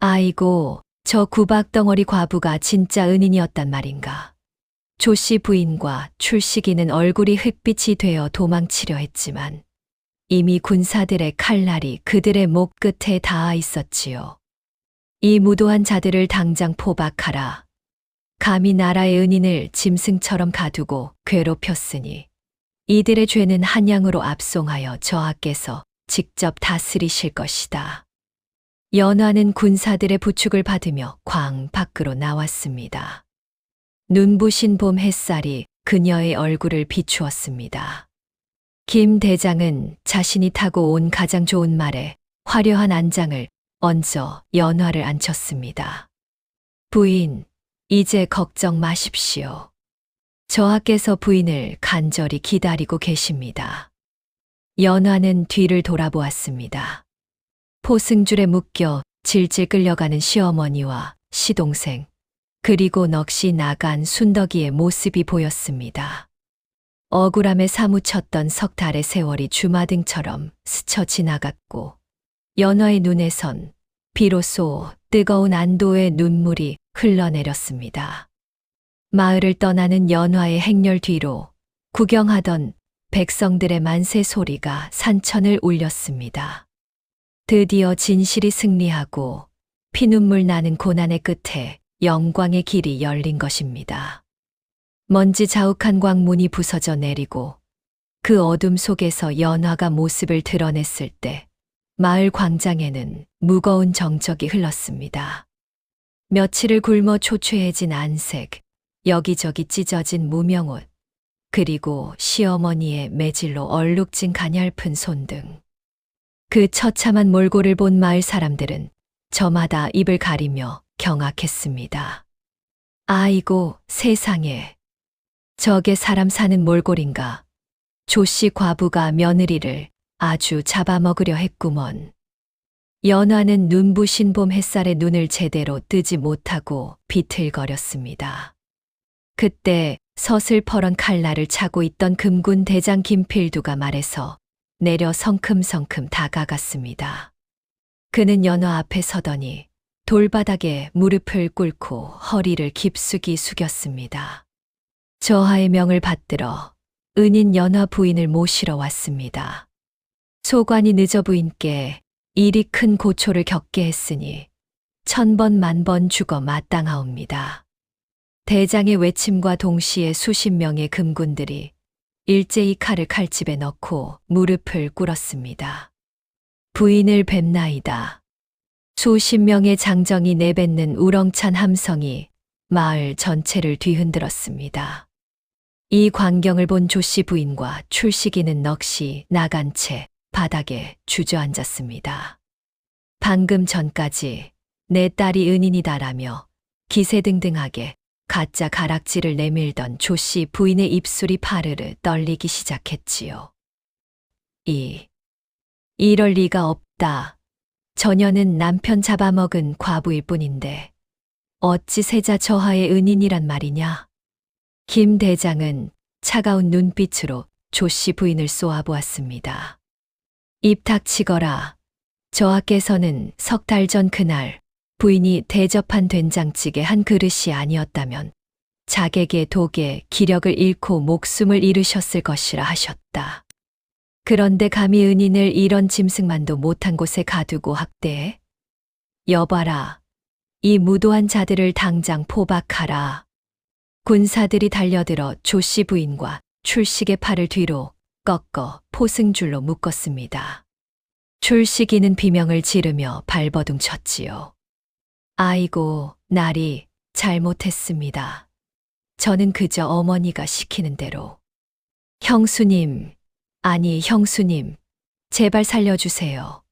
아이고, 저 구박덩어리 과부가 진짜 은인이었단 말인가. 조씨 부인과 출식이는 얼굴이 흑빛이 되어 도망치려 했지만 이미 군사들의 칼날이 그들의 목 끝에 닿아 있었지요. 이 무도한 자들을 당장 포박하라. 감히 나라의 은인을 짐승처럼 가두고 괴롭혔으니 이들의 죄는 한양으로 압송하여 저하께서 직접 다스리실 것이다. 연화는 군사들의 부축을 받으며 광 밖으로 나왔습니다. 눈부신 봄 햇살이 그녀의 얼굴을 비추었습니다. 김 대장은 자신이 타고 온 가장 좋은 말에 화려한 안장을 얹어 연화를 앉혔습니다. 부인, 이제 걱정 마십시오. 저하께서 부인을 간절히 기다리고 계십니다. 연화는 뒤를 돌아보았습니다. 포승줄에 묶여 질질 끌려가는 시어머니와 시동생, 그리고 넋이 나간 순덕이의 모습이 보였습니다. 억울함에 사무쳤던 석 달의 세월이 주마등처럼 스쳐 지나갔고 연화의 눈에선 비로소 뜨거운 안도의 눈물이 흘러내렸습니다. 마을을 떠나는 연화의 행렬 뒤로 구경하던 백성들의 만세 소리가 산천을 울렸습니다. 드디어 진실이 승리하고 피눈물 나는 고난의 끝에 영광의 길이 열린 것입니다. 먼지 자욱한 광문이 부서져 내리고 그 어둠 속에서 연화가 모습을 드러냈을 때 마을 광장에는 무거운 정적이 흘렀습니다. 며칠을 굶어 초췌해진 안색, 여기저기 찢어진 무명옷, 그리고 시어머니의 매질로 얼룩진 가냘픈 손등. 그 처참한 몰골을 본 마을 사람들은 저마다 입을 가리며 경악했습니다. 아이고, 세상에. 저게 사람 사는 몰골인가. 조씨 과부가 며느리를 아주 잡아먹으려 했구먼. 연화는 눈부신 봄 햇살에 눈을 제대로 뜨지 못하고 비틀거렸습니다. 그때 서슬퍼런 칼날을 차고 있던 금군 대장 김필두가 말에서 내려 성큼성큼 다가갔습니다. 그는 연화 앞에 서더니 돌바닥에 무릎을 꿇고 허리를 깊숙이 숙였습니다. 저하의 명을 받들어 은인 연화 부인을 모시러 왔습니다. 소관이 늦어 부인께 이리 큰 고초를 겪게 했으니 1000번 만번 죽어 마땅하옵니다. 대장의 외침과 동시에 수십 명의 금군들이 일제히 칼을 칼집에 넣고 무릎을 꿇었습니다. 부인을 뵙나이다. 수십 명의 장정이 내뱉는 우렁찬 함성이 마을 전체를 뒤흔들었습니다. 이 광경을 본 조씨 부인과 출식이는 넋이 나간 채 바닥에 주저앉았습니다. 방금 전까지 내 딸이 은인이다라며 기세등등하게 가짜 가락지를 내밀던 조씨 부인의 입술이 파르르 떨리기 시작했지요. 이럴 리가 없다. 저녀는 남편 잡아먹은 과부일 뿐인데 어찌 세자 저하의 은인이란 말이냐? 김 대장은 차가운 눈빛으로 조씨 부인을 쏘아보았습니다. 입 닥치거라. 저하께서는 석 달 전 그날 부인이 대접한 된장찌개 한 그릇이 아니었다면 자객의 독에 기력을 잃고 목숨을 잃으셨을 것이라 하셨다. 그런데 감히 은인을 이런 짐승만도 못한 곳에 가두고 학대해? 여봐라. 이 무도한 자들을 당장 포박하라. 군사들이 달려들어 조씨 부인과 출식의 팔을 뒤로 꺾어 포승줄로 묶었습니다. 출식이는 비명을 지르며 발버둥 쳤지요. 아이고, 나리, 잘못했습니다. 저는 그저 어머니가 시키는 대로. 형수님, 아니 형수님, 제발 살려주세요.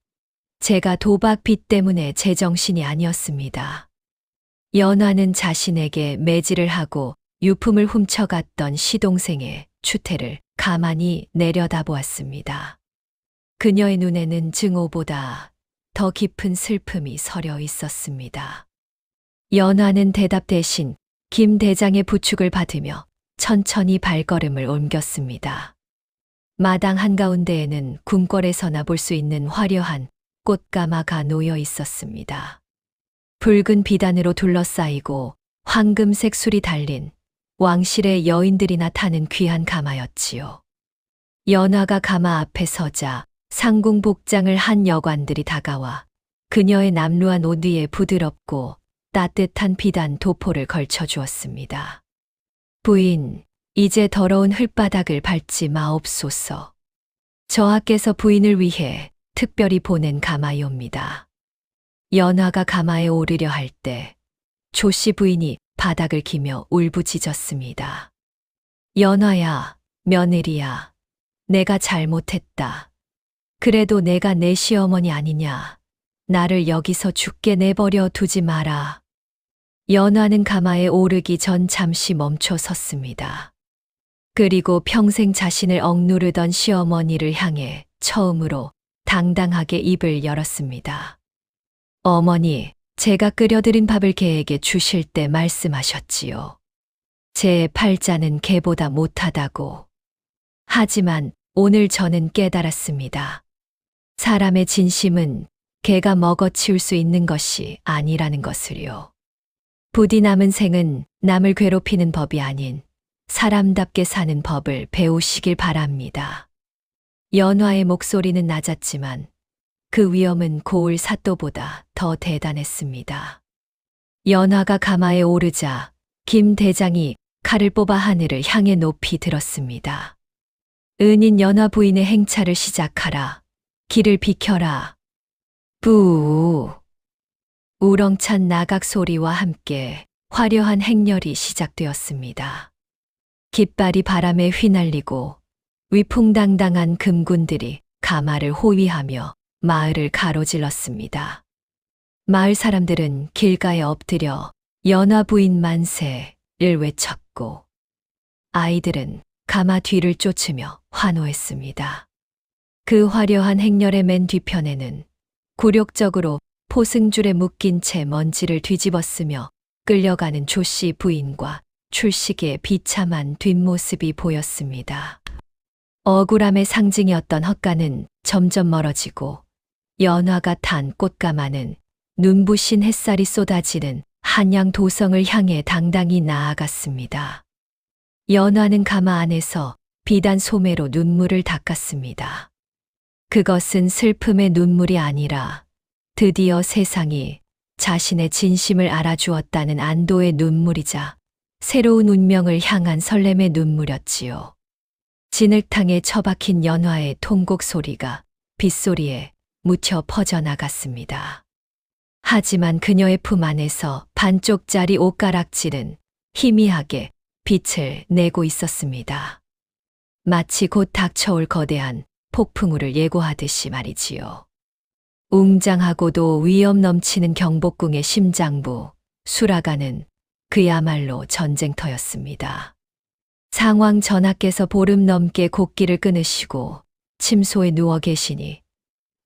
제가 도박 빚 때문에 제정신이 아니었습니다. 연화는 자신에게 매질을 하고 유품을 훔쳐갔던 시동생의 추태를 가만히 내려다보았습니다. 그녀의 눈에는 증오보다 더 깊은 슬픔이 서려 있었습니다. 연화는 대답 대신 김 대장의 부축을 받으며 천천히 발걸음을 옮겼습니다. 마당 한가운데에는 궁궐에서나 볼 수 있는 화려한 꽃가마가 놓여 있었습니다. 붉은 비단으로 둘러싸이고 황금색 술이 달린 왕실의 여인들이나 타는 귀한 가마였지요. 연화가 가마 앞에 서자 상궁 복장을 한 여관들이 다가와 그녀의 남루한 옷 위에 부드럽고 따뜻한 비단 도포를 걸쳐 주었습니다. 부인, 이제 더러운 흙바닥을 밟지 마옵소서. 저하께서 부인을 위해 특별히 보낸 가마이옵니다. 연화가 가마에 오르려 할 때 조씨 부인이 바닥을 기며 울부짖었습니다. 연화야, 며느리야, 내가 잘못했다. 그래도 내가 내 시어머니 아니냐. 나를 여기서 죽게 내버려 두지 마라. 연화는 가마에 오르기 전 잠시 멈춰 섰습니다. 그리고 평생 자신을 억누르던 시어머니를 향해 처음으로 당당하게 입을 열었습니다. 어머니, 제가 끓여드린 밥을 개에게 주실 때 말씀하셨지요. 제 팔자는 개보다 못하다고. 하지만 오늘 저는 깨달았습니다. 사람의 진심은 개가 먹어치울 수 있는 것이 아니라는 것을요. 부디 남은 생은 남을 괴롭히는 법이 아닌 사람답게 사는 법을 배우시길 바랍니다. 연화의 목소리는 낮았지만 그 위엄은 고을 사또보다 더 대단했습니다. 연화가 가마에 오르자 김 대장이 칼을 뽑아 하늘을 향해 높이 들었습니다. 은인 연화 부인의 행차를 시작하라. 길을 비켜라. 부우. 우렁찬 나각 소리와 함께 화려한 행렬이 시작되었습니다. 깃발이 바람에 휘날리고 위풍당당한 금군들이 가마를 호위하며 마을을 가로질렀습니다. 마을 사람들은 길가에 엎드려 연화 부인 만세를 외쳤고 아이들은 가마 뒤를 쫓으며 환호했습니다. 그 화려한 행렬의 맨 뒤편에는 굴욕적으로 포승줄에 묶인 채 먼지를 뒤집어쓰며 끌려가는 조씨 부인과 출식의 비참한 뒷모습이 보였습니다. 억울함의 상징이었던 헛간은 점점 멀어지고 연화가 탄 꽃가마는 눈부신 햇살이 쏟아지는 한양 도성을 향해 당당히 나아갔습니다. 연화는 가마 안에서 비단 소매로 눈물을 닦았습니다. 그것은 슬픔의 눈물이 아니라 드디어 세상이 자신의 진심을 알아주었다는 안도의 눈물이자 새로운 운명을 향한 설렘의 눈물이었지요. 진흙탕에 처박힌 연화의 통곡 소리가 빗소리에 묻혀 퍼져나갔습니다. 하지만 그녀의 품 안에서 반쪽짜리 옷가락질은 희미하게 빛을 내고 있었습니다. 마치 곧 닥쳐올 거대한 폭풍우를 예고하듯이 말이지요. 웅장하고도 위험 넘치는 경복궁의 심장부, 수라가는 그야말로 전쟁터였습니다. 상왕 전하께서 보름 넘게 곡기를 끊으시고 침소에 누워 계시니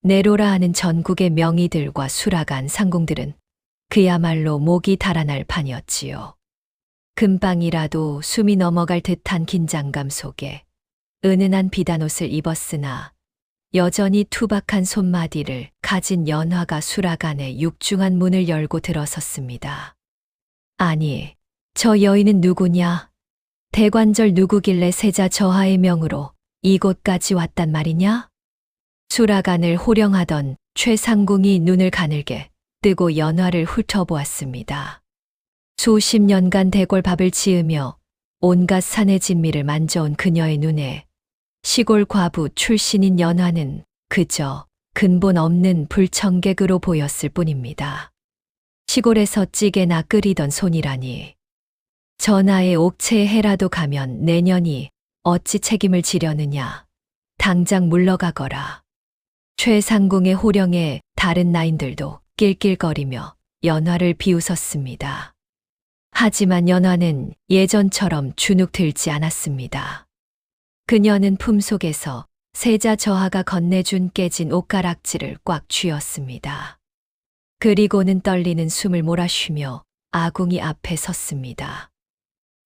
내로라 하는 전국의 명의들과 수라간 상궁들은 그야말로 목이 달아날 판이었지요. 금방이라도 숨이 넘어갈 듯한 긴장감 속에 은은한 비단옷을 입었으나 여전히 투박한 손마디를 가진 연화가 수라간의 육중한 문을 열고 들어섰습니다. 아니, 저 여인은 누구냐? 대관절 누구길래 세자 저하의 명으로 이곳까지 왔단 말이냐? 수라간을 호령하던 최상궁이 눈을 가늘게 뜨고 연화를 훑어보았습니다. 수십 년간 대궐밥을 지으며 온갖 산의 진미를 만져온 그녀의 눈에 시골 과부 출신인 연화는 그저 근본 없는 불청객으로 보였을 뿐입니다. 시골에서 찌개나 끓이던 손이라니. 전하의 옥체에 해라도 가면 내년이 어찌 책임을 지려느냐. 당장 물러가거라. 최상궁의 호령에 다른 나인들도 낄낄거리며 연화를 비웃었습니다. 하지만 연화는 예전처럼 주눅 들지 않았습니다. 그녀는 품속에서 세자 저하가 건네준 깨진 옷가락질을 꽉 쥐었습니다. 그리고는 떨리는 숨을 몰아쉬며 아궁이 앞에 섰습니다.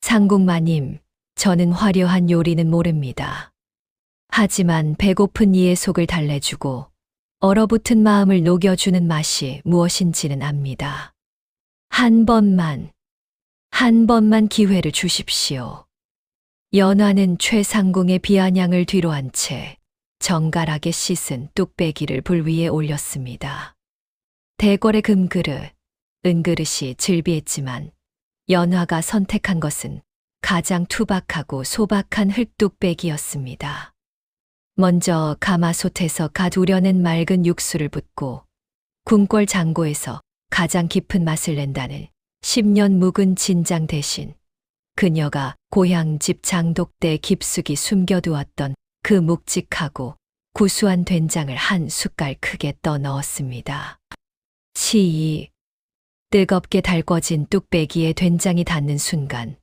상궁마님, 저는 화려한 요리는 모릅니다. 하지만 배고픈 이의 속을 달래주고 얼어붙은 마음을 녹여주는 맛이 무엇인지는 압니다. 한 번만 기회를 주십시오. 연화는 최상궁의 비아냥을 뒤로 한 채 정갈하게 씻은 뚝배기를 불 위에 올렸습니다. 대궐의 금그릇, 은그릇이 즐비했지만 연화가 선택한 것은 가장 투박하고 소박한 흙뚝배기였습니다. 먼저 가마솥에서 갓 우려낸 맑은 육수를 붓고 궁궐 장고에서 가장 깊은 맛을 낸다는 10년 묵은 진장 대신 그녀가 고향집 장독대에 깊숙이 숨겨두었던 그 묵직하고 구수한 된장을 한 숟갈 크게 떠 넣었습니다. 치이 뜨겁게 달궈진 뚝배기에 된장이 닿는 순간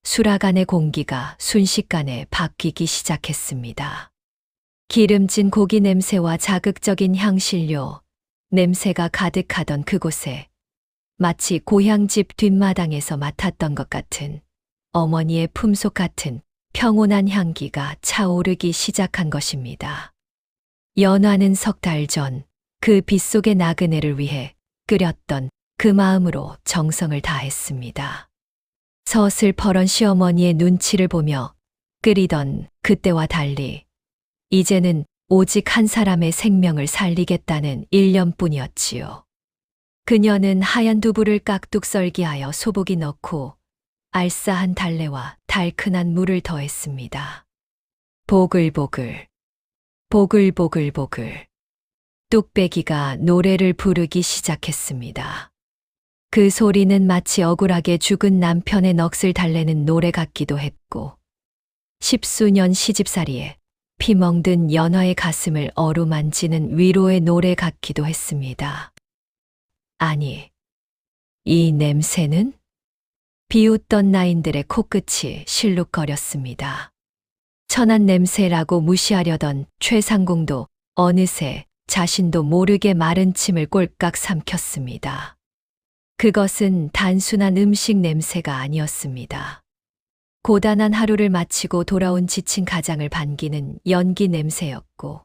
수락 안의 공기가 순식간에 바뀌기 시작했습니다. 기름진 고기 냄새와 자극적인 향신료 냄새가 가득하던 그곳에 마치 고향집 뒷마당에서 맡았던 것 같은 어머니의 품속 같은 평온한 향기가 차오르기 시작한 것입니다. 연화는 석 달 전 그 빗속의 나그네를 위해 끓였던 그 마음으로 정성을 다했습니다. 서슬퍼런 시어머니의 눈치를 보며 끓이던 그때와 달리 이제는 오직 한 사람의 생명을 살리겠다는 일념뿐이었지요. 그녀는 하얀 두부를 깍둑 썰기하여 소복이 넣고 알싸한 달래와 달큰한 물을 더했습니다. 보글보글, 보글보글보글. 뚝배기가 노래를 부르기 시작했습니다. 그 소리는 마치 억울하게 죽은 남편의 넋을 달래는 노래 같기도 했고, 십수년 시집살이에 피멍든 연화의 가슴을 어루만지는 위로의 노래 같기도 했습니다. 아니, 이 냄새는? 비웃던 나인들의 코끝이 실룩거렸습니다. 천한 냄새라고 무시하려던 최상궁도 어느새 자신도 모르게 마른 침을 꼴깍 삼켰습니다. 그것은 단순한 음식 냄새가 아니었습니다. 고단한 하루를 마치고 돌아온 지친 가장을 반기는 연기 냄새였고,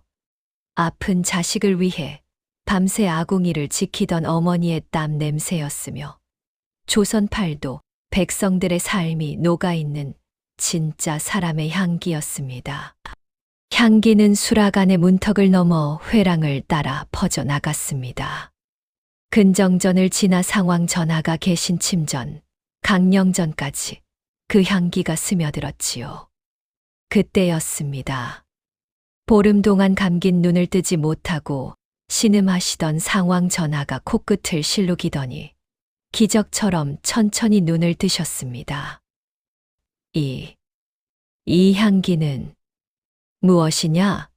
아픈 자식을 위해 밤새 아궁이를 지키던 어머니의 땀 냄새였으며, 조선팔도 백성들의 삶이 녹아있는 진짜 사람의 향기였습니다. 향기는 수락 안의 문턱을 넘어 회랑을 따라 퍼져나갔습니다. 근정전을 지나 상왕 전하가 계신 침전, 강령전까지 그 향기가 스며들었지요. 그때였습니다. 보름 동안 감긴 눈을 뜨지 못하고 신음하시던 상왕 전하가 코끝을 실룩이더니 기적처럼 천천히 눈을 뜨셨습니다. 이 향기는 무엇이냐?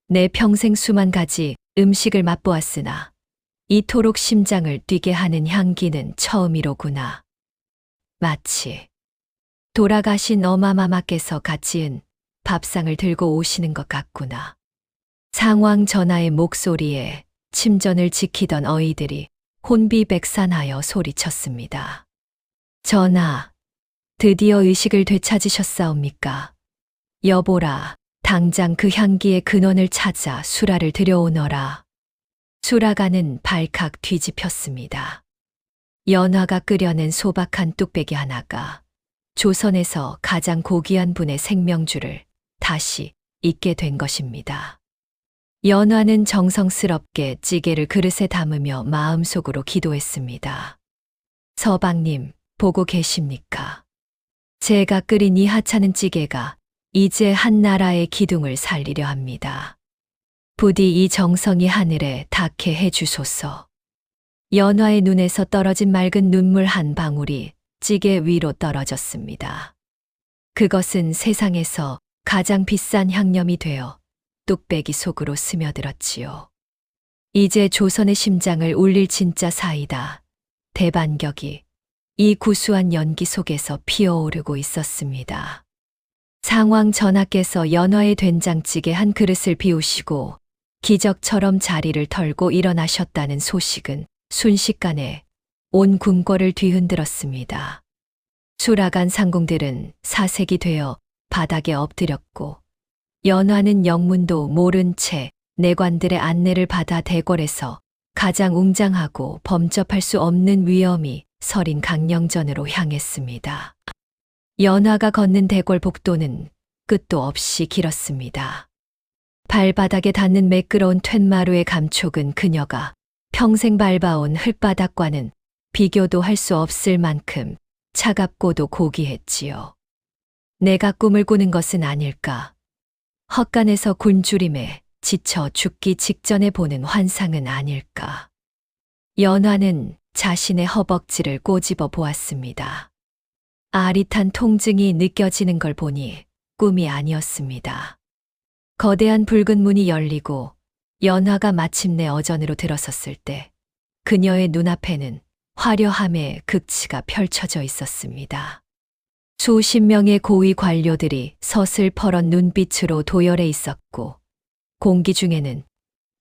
내 평생 수만 가지 음식을 맛보았으나 이토록 심장을 뛰게 하는 향기는 처음이로구나. 마치 돌아가신 어마마마께서 갓 지은 밥상을 들고 오시는 것 같구나. 상왕 전하의 목소리에 침전을 지키던 어이들이 혼비백산하여 소리쳤습니다. 전하, 드디어 의식을 되찾으셨사옵니까? 여보라, 당장 그 향기의 근원을 찾아 수라를 들여오너라. 수라가는 발칵 뒤집혔습니다. 연화가 끓여낸 소박한 뚝배기 하나가 조선에서 가장 고귀한 분의 생명줄을 다시 잇게 된 것입니다. 연화는 정성스럽게 찌개를 그릇에 담으며 마음속으로 기도했습니다. 서방님, 보고 계십니까? 제가 끓인 이 하찮은 찌개가 이제 한 나라의 기둥을 살리려 합니다. 부디 이 정성이 하늘에 닿게 해주소서. 연화의 눈에서 떨어진 맑은 눈물 한 방울이 찌개 위로 떨어졌습니다. 그것은 세상에서 가장 비싼 향념이 되어 뚝배기 속으로 스며들었지요. 이제 조선의 심장을 울릴 진짜 사이다. 대반격이 이 구수한 연기 속에서 피어오르고 있었습니다. 상왕 전하께서 연화의 된장찌개 한 그릇을 비우시고 기적처럼 자리를 털고 일어나셨다는 소식은 순식간에 온 궁궐을 뒤흔들었습니다. 수락한 상궁들은 사색이 되어 바닥에 엎드렸고, 연화는 영문도 모른 채 내관들의 안내를 받아 대궐에서 가장 웅장하고 범접할 수 없는 위엄이 서린 강령전으로 향했습니다. 연화가 걷는 대궐 복도는 끝도 없이 길었습니다. 발바닥에 닿는 매끄러운 툇마루의 감촉은 그녀가 평생 밟아온 흙바닥과는 비교도 할 수 없을 만큼 차갑고도 고귀했지요. 내가 꿈을 꾸는 것은 아닐까? 헛간에서 굶주림에 지쳐 죽기 직전에 보는 환상은 아닐까? 연화는 자신의 허벅지를 꼬집어 보았습니다. 아릿한 통증이 느껴지는 걸 보니 꿈이 아니었습니다. 거대한 붉은 문이 열리고 연화가 마침내 어전으로 들어섰을 때 그녀의 눈앞에는 화려함의 극치가 펼쳐져 있었습니다. 수십 명의 고위 관료들이 서슬퍼런 눈빛으로 도열해 있었고 공기 중에는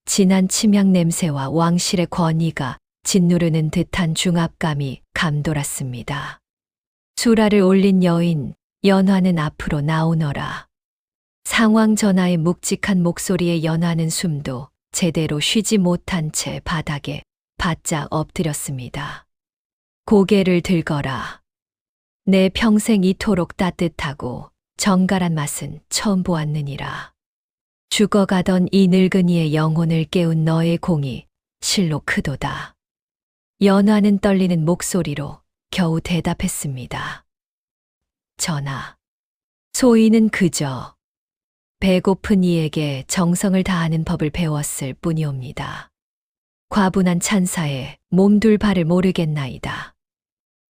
진한 침향 냄새와 왕실의 권위가 짓누르는 듯한 중압감이 감돌았습니다. 수라를 올린 여인 연화는 앞으로 나오너라. 상황 전하의 묵직한 목소리에 연화는 숨도 제대로 쉬지 못한 채 바닥에 바짝 엎드렸습니다. 고개를 들거라. 내 평생 이토록 따뜻하고 정갈한 맛은 처음 보았느니라. 죽어가던 이 늙은이의 영혼을 깨운 너의 공이 실로 크도다. 연화는 떨리는 목소리로 겨우 대답했습니다. 전하, 소인은 그저 배고픈 이에게 정성을 다하는 법을 배웠을 뿐이옵니다. 과분한 찬사에 몸둘 바를 모르겠나이다.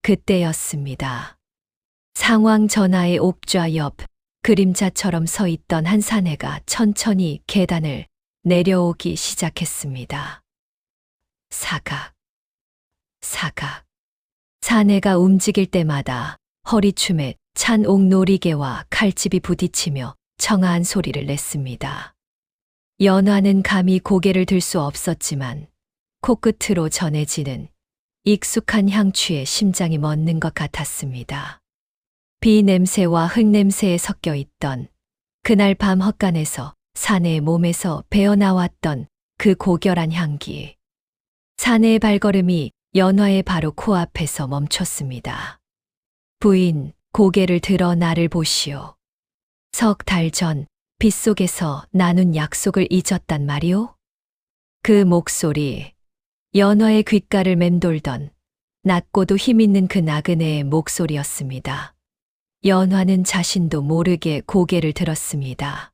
그때였습니다. 상왕 전하의 옥좌 옆 그림자처럼 서 있던 한 사내가 천천히 계단을 내려오기 시작했습니다. 사각, 사각. 사내가 움직일 때마다 허리춤에 찬 옥놀이개와 칼집이 부딪히며 청아한 소리를 냈습니다. 연화는 감히 고개를 들 수 없었지만 코끝으로 전해지는 익숙한 향취에 심장이 멎는 것 같았습니다. 비 냄새와 흙 냄새에 섞여 있던 그날 밤 헛간에서 사내의 몸에서 배어나왔던 그 고결한 향기. 사내의 발걸음이 연화의 바로 코앞에서 멈췄습니다. 부인, 고개를 들어 나를 보시오. 석 달 전 빗속에서 나눈 약속을 잊었단 말이오? 그 목소리, 연화의 귓가를 맴돌던 낮고도 힘있는 그 나그네의 목소리였습니다. 연화는 자신도 모르게 고개를 들었습니다.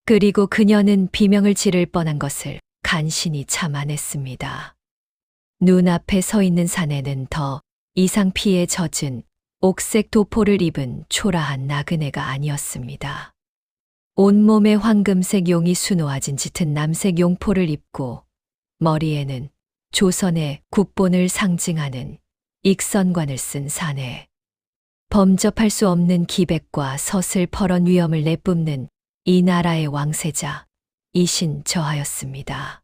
그리고 그녀는 비명을 지를 뻔한 것을 간신히 참아냈습니다. 눈앞에 서 있는 사내는 더 이상 피에 젖은 옥색 도포를 입은 초라한 나그네가 아니었습니다. 온몸에 황금색 용이 수놓아진 짙은 남색 용포를 입고 머리에는 조선의 국본을 상징하는 익선관을 쓴 사내. 범접할 수 없는 기백과 서슬퍼런 위엄을 내뿜는 이 나라의 왕세자, 이신 저하였습니다.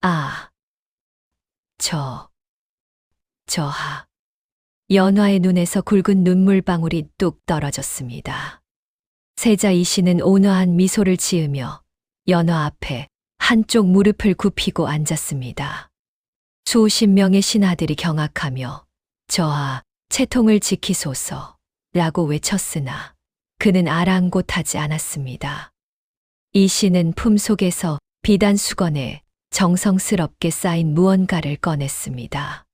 아, 저하. 연화의 눈에서 굵은 눈물방울이 뚝 떨어졌습니다. 세자 이신은 온화한 미소를 지으며 연화 앞에 한쪽 무릎을 굽히고 앉았습니다. 수십 명의 신하들이 경악하며 저하, 채통을 지키소서 라고 외쳤으나 그는 아랑곳하지 않았습니다. 이신은 품속에서 비단 수건에 정성스럽게 쌓인 무언가를 꺼냈습니다.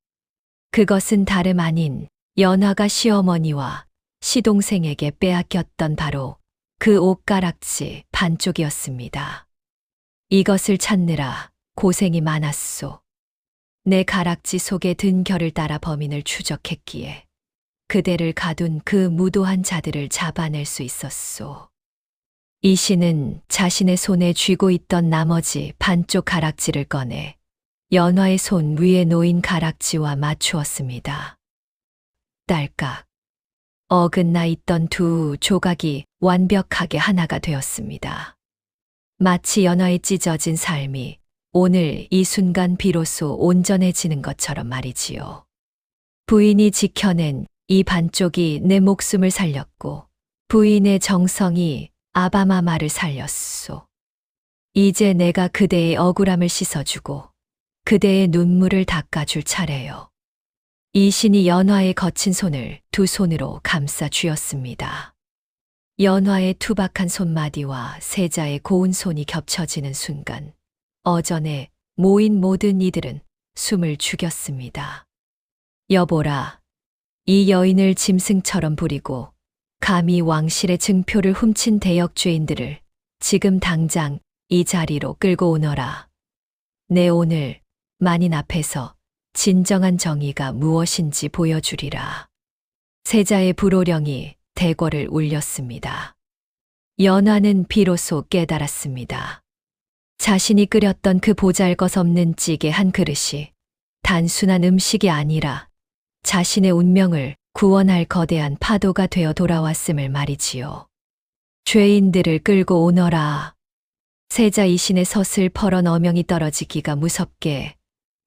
그것은 다름 아닌 연화가 시어머니와 시동생에게 빼앗겼던 바로 그 옷가락지 반쪽이었습니다. 이것을 찾느라 고생이 많았소. 내 가락지 속에 든 결을 따라 범인을 추적했기에 그대를 가둔 그 무도한 자들을 잡아낼 수 있었소. 이신은 자신의 손에 쥐고 있던 나머지 반쪽 가락지를 꺼내 연화의 손 위에 놓인 가락지와 맞추었습니다. 딸깍. 어긋나 있던 두 조각이 완벽하게 하나가 되었습니다. 마치 연화의 찢어진 삶이 오늘 이 순간 비로소 온전해지는 것처럼 말이지요. 부인이 지켜낸 이 반쪽이 내 목숨을 살렸고 부인의 정성이 아바마마를 살렸소. 이제 내가 그대의 억울함을 씻어주고 그대의 눈물을 닦아줄 차례요. 이신이 연화의 거친 손을 두 손으로 감싸 쥐었습니다. 연화의 투박한 손마디와 세자의 고운 손이 겹쳐지는 순간 어전에 모인 모든 이들은 숨을 죽였습니다. 여보라, 이 여인을 짐승처럼 부리고 감히 왕실의 증표를 훔친 대역죄인들을 지금 당장 이 자리로 끌고 오너라. 내 오늘 만인 앞에서 진정한 정의가 무엇인지 보여주리라. 세자의 불호령이 대궐을 울렸습니다. 연화는 비로소 깨달았습니다. 자신이 끓였던 그 보잘것없는 찌개 한 그릇이 단순한 음식이 아니라 자신의 운명을 구원할 거대한 파도가 되어 돌아왔음을 말이지요. 죄인들을 끌고 오너라. 세자 이신의 서슬퍼런 어명이 떨어지기가 무섭게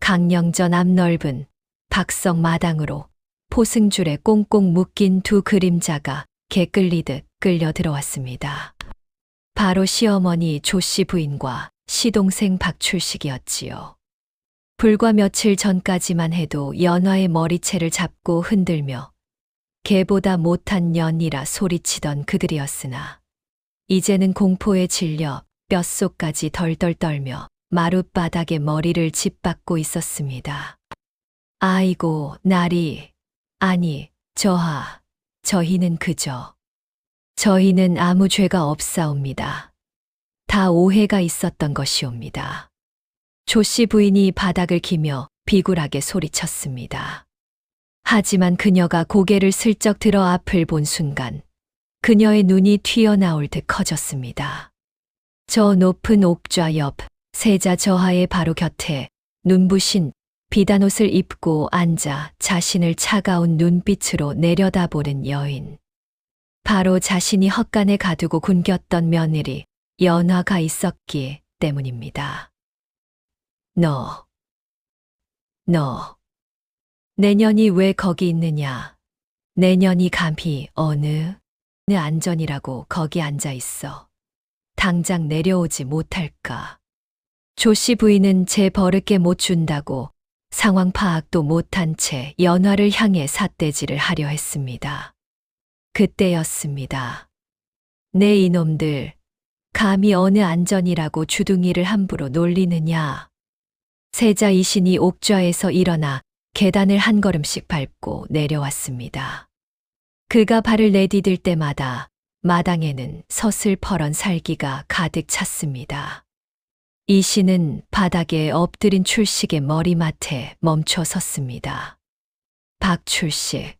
강령전 앞 넓은 박성 마당으로 포승줄에 꽁꽁 묶인 두 그림자가 개 끌리듯 끌려 들어왔습니다. 바로 시어머니 조씨 부인과 시동생 박출식이었지요. 불과 며칠 전까지만 해도 연화의 머리채를 잡고 흔들며 개보다 못한 년이라 소리치던 그들이었으나 이제는 공포에 질려 뼛속까지 덜덜 떨며 마룻바닥에 머리를 짓박고 있었습니다. 아이고 나리, 아니 저희는 그저 저희는 아무 죄가 없사옵니다. 다 오해가 있었던 것이옵니다. 조씨 부인이 바닥을 기며 비굴하게 소리쳤습니다. 하지만 그녀가 고개를 슬쩍 들어 앞을 본 순간 그녀의 눈이 튀어나올 듯 커졌습니다. 저 높은 옥좌 옆 세자 저하의 바로 곁에 눈부신 비단옷을 입고 앉아 자신을 차가운 눈빛으로 내려다보는 여인. 바로 자신이 헛간에 가두고 굶겼던 며느리 연화가 있었기 때문입니다. 너, 내년이 왜 거기 있느냐? 내년이 감히 어느 안전이라고 거기 앉아 있어. 당장 내려오지 못할까? 조씨 부인은 제 버릇게 못 준다고 상황 파악도 못한 채 연화를 향해 삿대질을 하려 했습니다. 그때였습니다. 내 이놈들, 감히 어느 안전이라고 주둥이를 함부로 놀리느냐. 세자 이신이 옥좌에서 일어나 계단을 한 걸음씩 밟고 내려왔습니다. 그가 발을 내디딜 때마다 마당에는 서슬퍼런 살기가 가득 찼습니다. 이신은 바닥에 엎드린 출식의 머리맡에 멈춰 섰습니다. 박출식,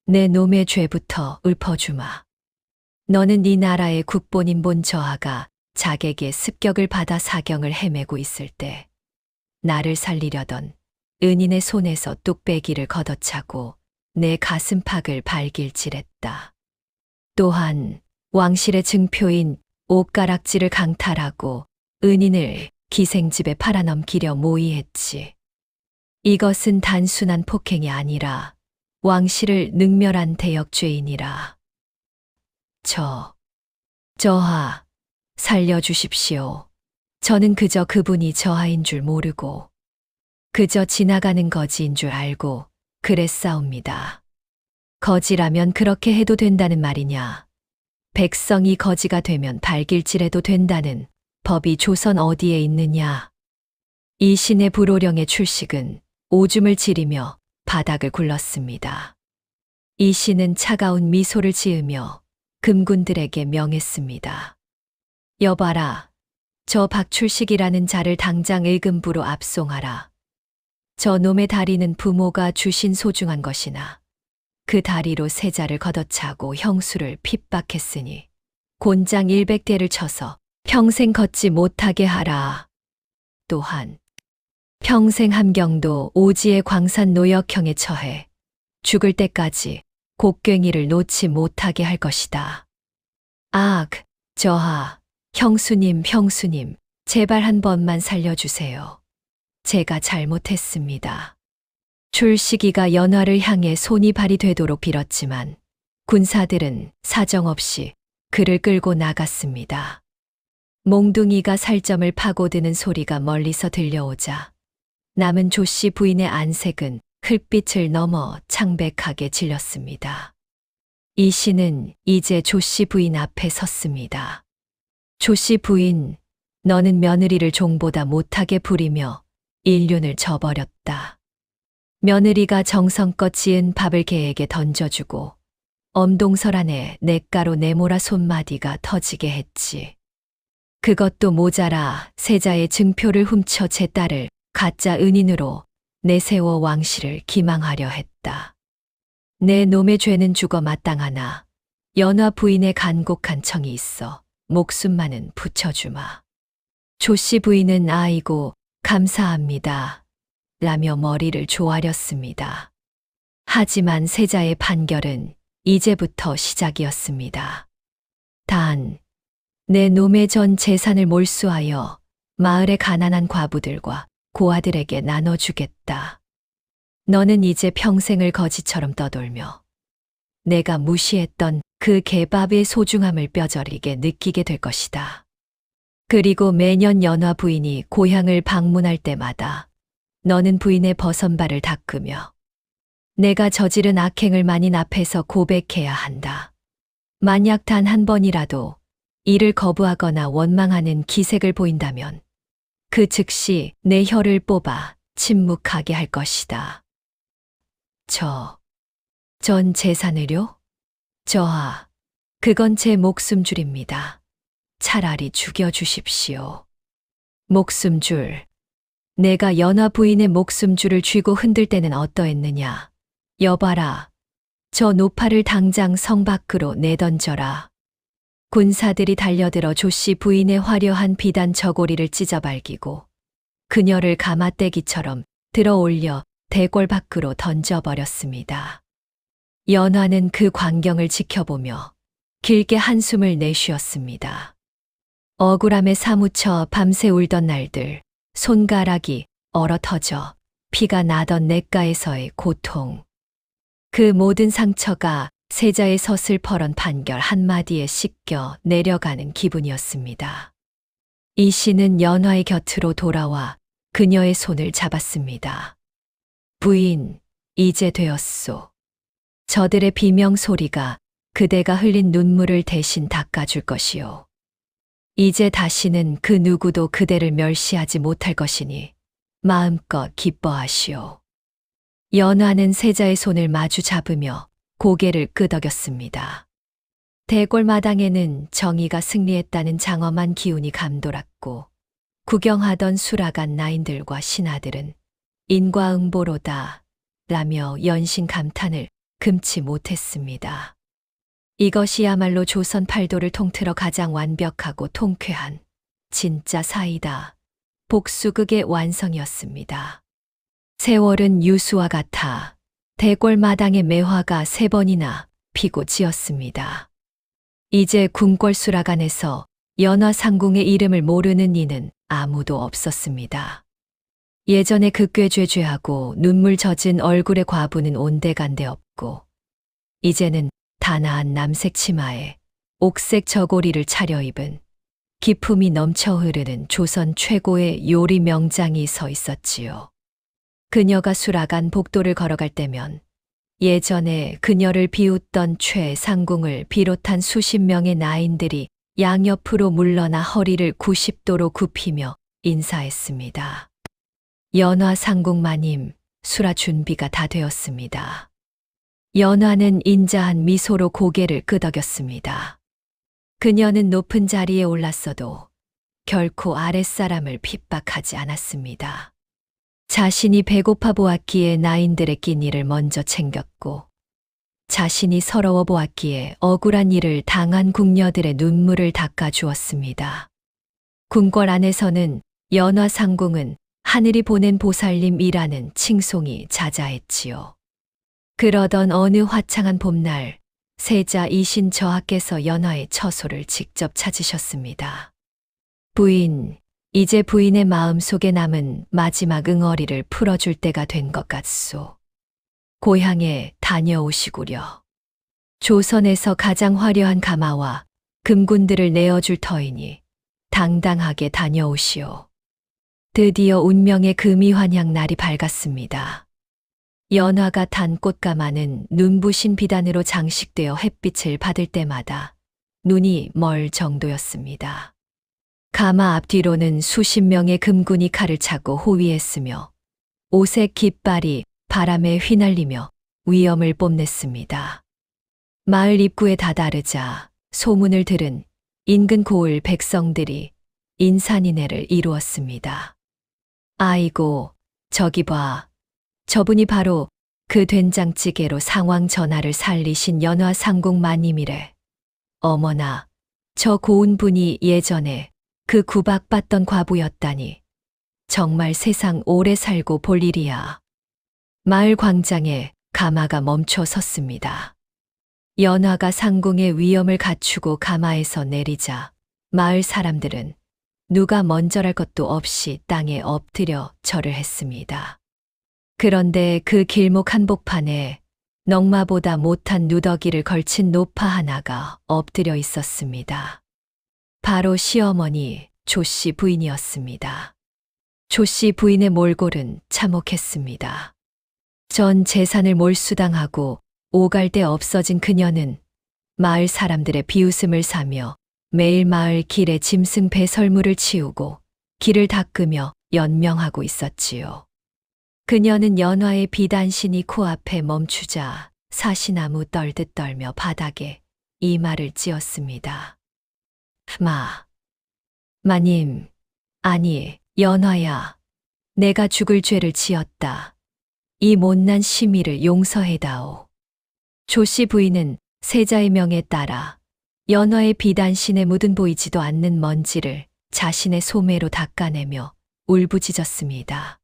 내 놈의 죄부터 읊어주마. 너는 이 나라의 국본인 본 저하가 자객의 습격을 받아 사경을 헤매고 있을 때 나를 살리려던 은인의 손에서 뚝배기를 걷어차고 내 가슴팍을 발길질했다. 또한 왕실의 증표인 옷가락지를 강탈하고 은인을 기생집에 팔아넘기려 모의했지. 이것은 단순한 폭행이 아니라 왕실을 능멸한 대역죄인이라. 저하, 살려주십시오. 저는 그저 그분이 저하인 줄 모르고 그저 지나가는 거지인 줄 알고 그랬사옵니다. 거지라면 그렇게 해도 된다는 말이냐. 백성이 거지가 되면 발길질해도 된다는 법이 조선 어디에 있느냐. 이 신의 불호령의 출식은 오줌을 지리며 바닥을 굴렀습니다. 이 신은 차가운 미소를 지으며 금군들에게 명했습니다. 여봐라, 저 박출식이라는 자를 당장 일금부로 압송하라. 저 놈의 다리는 부모가 주신 소중한 것이나 그 다리로 세자를 걷어차고 형수를 핍박했으니 곤장 100대를 쳐서 평생 걷지 못하게 하라. 또한 평생 함경도 오지의 광산 노역형에 처해 죽을 때까지 곡괭이를 놓지 못하게 할 것이다. 저하, 형수님, 제발 한 번만 살려주세요. 제가 잘못했습니다. 출식이가 연화를 향해 손이 발이 되도록 빌었지만 군사들은 사정없이 그를 끌고 나갔습니다. 몽둥이가 살점을 파고드는 소리가 멀리서 들려오자 남은 조씨 부인의 안색은 흙빛을 넘어 창백하게 질렸습니다. 이 씨는 이제 조씨 부인 앞에 섰습니다. 조씨 부인, 너는 며느리를 종보다 못하게 부리며 인륜을 저버렸다. 며느리가 정성껏 지은 밥을 개에게 던져주고 엄동설 안에 냇가로 내몰아 손마디가 터지게 했지. 그것도 모자라 세자의 증표를 훔쳐 제 딸을 가짜 은인으로 내세워 왕실을 기망하려 했다. 내 놈의 죄는 죽어 마땅하나 연화 부인의 간곡한 청이 있어 목숨만은 붙여주마. 조씨 부인은 아이고 감사합니다. 라며 머리를 조아렸습니다. 하지만 세자의 판결은 이제부터 시작이었습니다. 단, 내 놈의 전 재산을 몰수하여 마을의 가난한 과부들과 고아들에게 나눠주겠다. 너는 이제 평생을 거지처럼 떠돌며 내가 무시했던 그 개밥의 소중함을 뼈저리게 느끼게 될 것이다. 그리고 매년 연화 부인이 고향을 방문할 때마다 너는 부인의 버선발을 닦으며 내가 저지른 악행을 만인 앞에서 고백해야 한다. 만약 단 한 번이라도 이를 거부하거나 원망하는 기색을 보인다면 그 즉시 내 혀를 뽑아 침묵하게 할 것이다. 전 재산을요? 저하, 그건 제 목숨줄입니다. 차라리 죽여주십시오. 목숨줄. 내가 연화 부인의 목숨줄을 쥐고 흔들 때는 어떠했느냐. 여봐라. 저 노파를 당장 성 밖으로 내던져라. 군사들이 달려들어 조씨 부인의 화려한 비단 저고리를 찢어발기고 그녀를 가마떼기처럼 들어올려 대궐 밖으로 던져버렸습니다. 연화는 그 광경을 지켜보며 길게 한숨을 내쉬었습니다. 억울함에 사무쳐 밤새 울던 날들, 손가락이 얼어터져 피가 나던 냇가에서의 고통. 그 모든 상처가 세자의 서슬퍼런 판결 한마디에 씻겨 내려가는 기분이었습니다. 이 씨는 연화의 곁으로 돌아와 그녀의 손을 잡았습니다. 부인, 이제 되었소. 저들의 비명 소리가 그대가 흘린 눈물을 대신 닦아줄 것이요. 이제 다시는 그 누구도 그대를 멸시하지 못할 것이니 마음껏 기뻐하시오. 연화는 세자의 손을 마주 잡으며 고개를 끄덕였습니다. 대궐 마당에는 정의가 승리했다는 장엄한 기운이 감돌았고 구경하던 수라간 나인들과 신하들은 인과응보로다 라며 연신 감탄을 금치 못했습니다. 이것이야말로 조선 팔도를 통틀어 가장 완벽하고 통쾌한 진짜 사이다. 복수극의 완성이었습니다. 세월은 유수와 같아 대궐 마당의 매화가 3번이나 피고 지었습니다. 이제 궁궐 수라간에서 연화 상궁의 이름을 모르는 이는 아무도 없었습니다. 예전에 그 꾀죄죄하고 눈물 젖은 얼굴의 과부는 온데간데 없고 이제는 단아한 남색 치마에 옥색 저고리를 차려입은 기품이 넘쳐 흐르는 조선 최고의 요리 명장이 서 있었지요. 그녀가 수라간 복도를 걸어갈 때면 예전에 그녀를 비웃던 최상궁을 비롯한 수십 명의 나인들이 양옆으로 물러나 허리를 90도로 굽히며 인사했습니다. 연화 상궁 마님, 수라 준비가 다 되었습니다. 연화는 인자한 미소로 고개를 끄덕였습니다. 그녀는 높은 자리에 올랐어도 결코 아랫사람을 핍박하지 않았습니다. 자신이 배고파 보았기에 나인들의 끼니를 먼저 챙겼고 자신이 서러워 보았기에 억울한 일을 당한 궁녀들의 눈물을 닦아주었습니다. 궁궐 안에서는 연화 상궁은 하늘이 보낸 보살님이라는 칭송이 자자했지요. 그러던 어느 화창한 봄날 세자 이신 저하께서 연화의 처소를 직접 찾으셨습니다. 부인, 이제 부인의 마음속에 남은 마지막 응어리를 풀어줄 때가 된 것 같소. 고향에 다녀오시구려. 조선에서 가장 화려한 가마와 금군들을 내어줄 터이니 당당하게 다녀오시오. 드디어 운명의 금이환향 날이 밝았습니다. 연화가 탄 꽃가마는 눈부신 비단으로 장식되어 햇빛을 받을 때마다 눈이 멀 정도였습니다. 가마 앞뒤로는 수십 명의 금군이 칼을 차고 호위했으며 오색 깃발이 바람에 휘날리며 위엄을 뽐냈습니다. 마을 입구에 다다르자 소문을 들은 인근 고을 백성들이 인산인해를 이루었습니다. 아이고, 저기 봐. 저분이 바로 그 된장찌개로 상황 전하를 살리신 연화 상궁 마님이래. 어머나, 저 고운 분이 예전에 그 구박받던 과부였다니. 정말 세상 오래 살고 볼 일이야. 마을 광장에 가마가 멈춰 섰습니다. 연화가 상궁의 위엄을 갖추고 가마에서 내리자 마을 사람들은 누가 먼저랄 것도 없이 땅에 엎드려 절을 했습니다. 그런데 그 길목 한복판에 넝마보다 못한 누더기를 걸친 노파 하나가 엎드려 있었습니다. 바로 시어머니 조씨 부인이었습니다. 조씨 부인의 몰골은 참혹했습니다. 전 재산을 몰수당하고 오갈 데 없어진 그녀는 마을 사람들의 비웃음을 사며 매일 마을 길에 짐승 배설물을 치우고 길을 닦으며 연명하고 있었지요. 그녀는 연화의 비단신이 코앞에 멈추자 사시나무 떨듯 떨며 바닥에 이마를 찧었습니다. 마님, 아니, 연화야, 내가 죽을 죄를 지었다. 이 못난 시미를 용서해다오. 조씨 부인은 세자의 명에 따라 연화의 비단신에 묻은 보이지도 않는 먼지를 자신의 소매로 닦아내며 울부짖었습니다.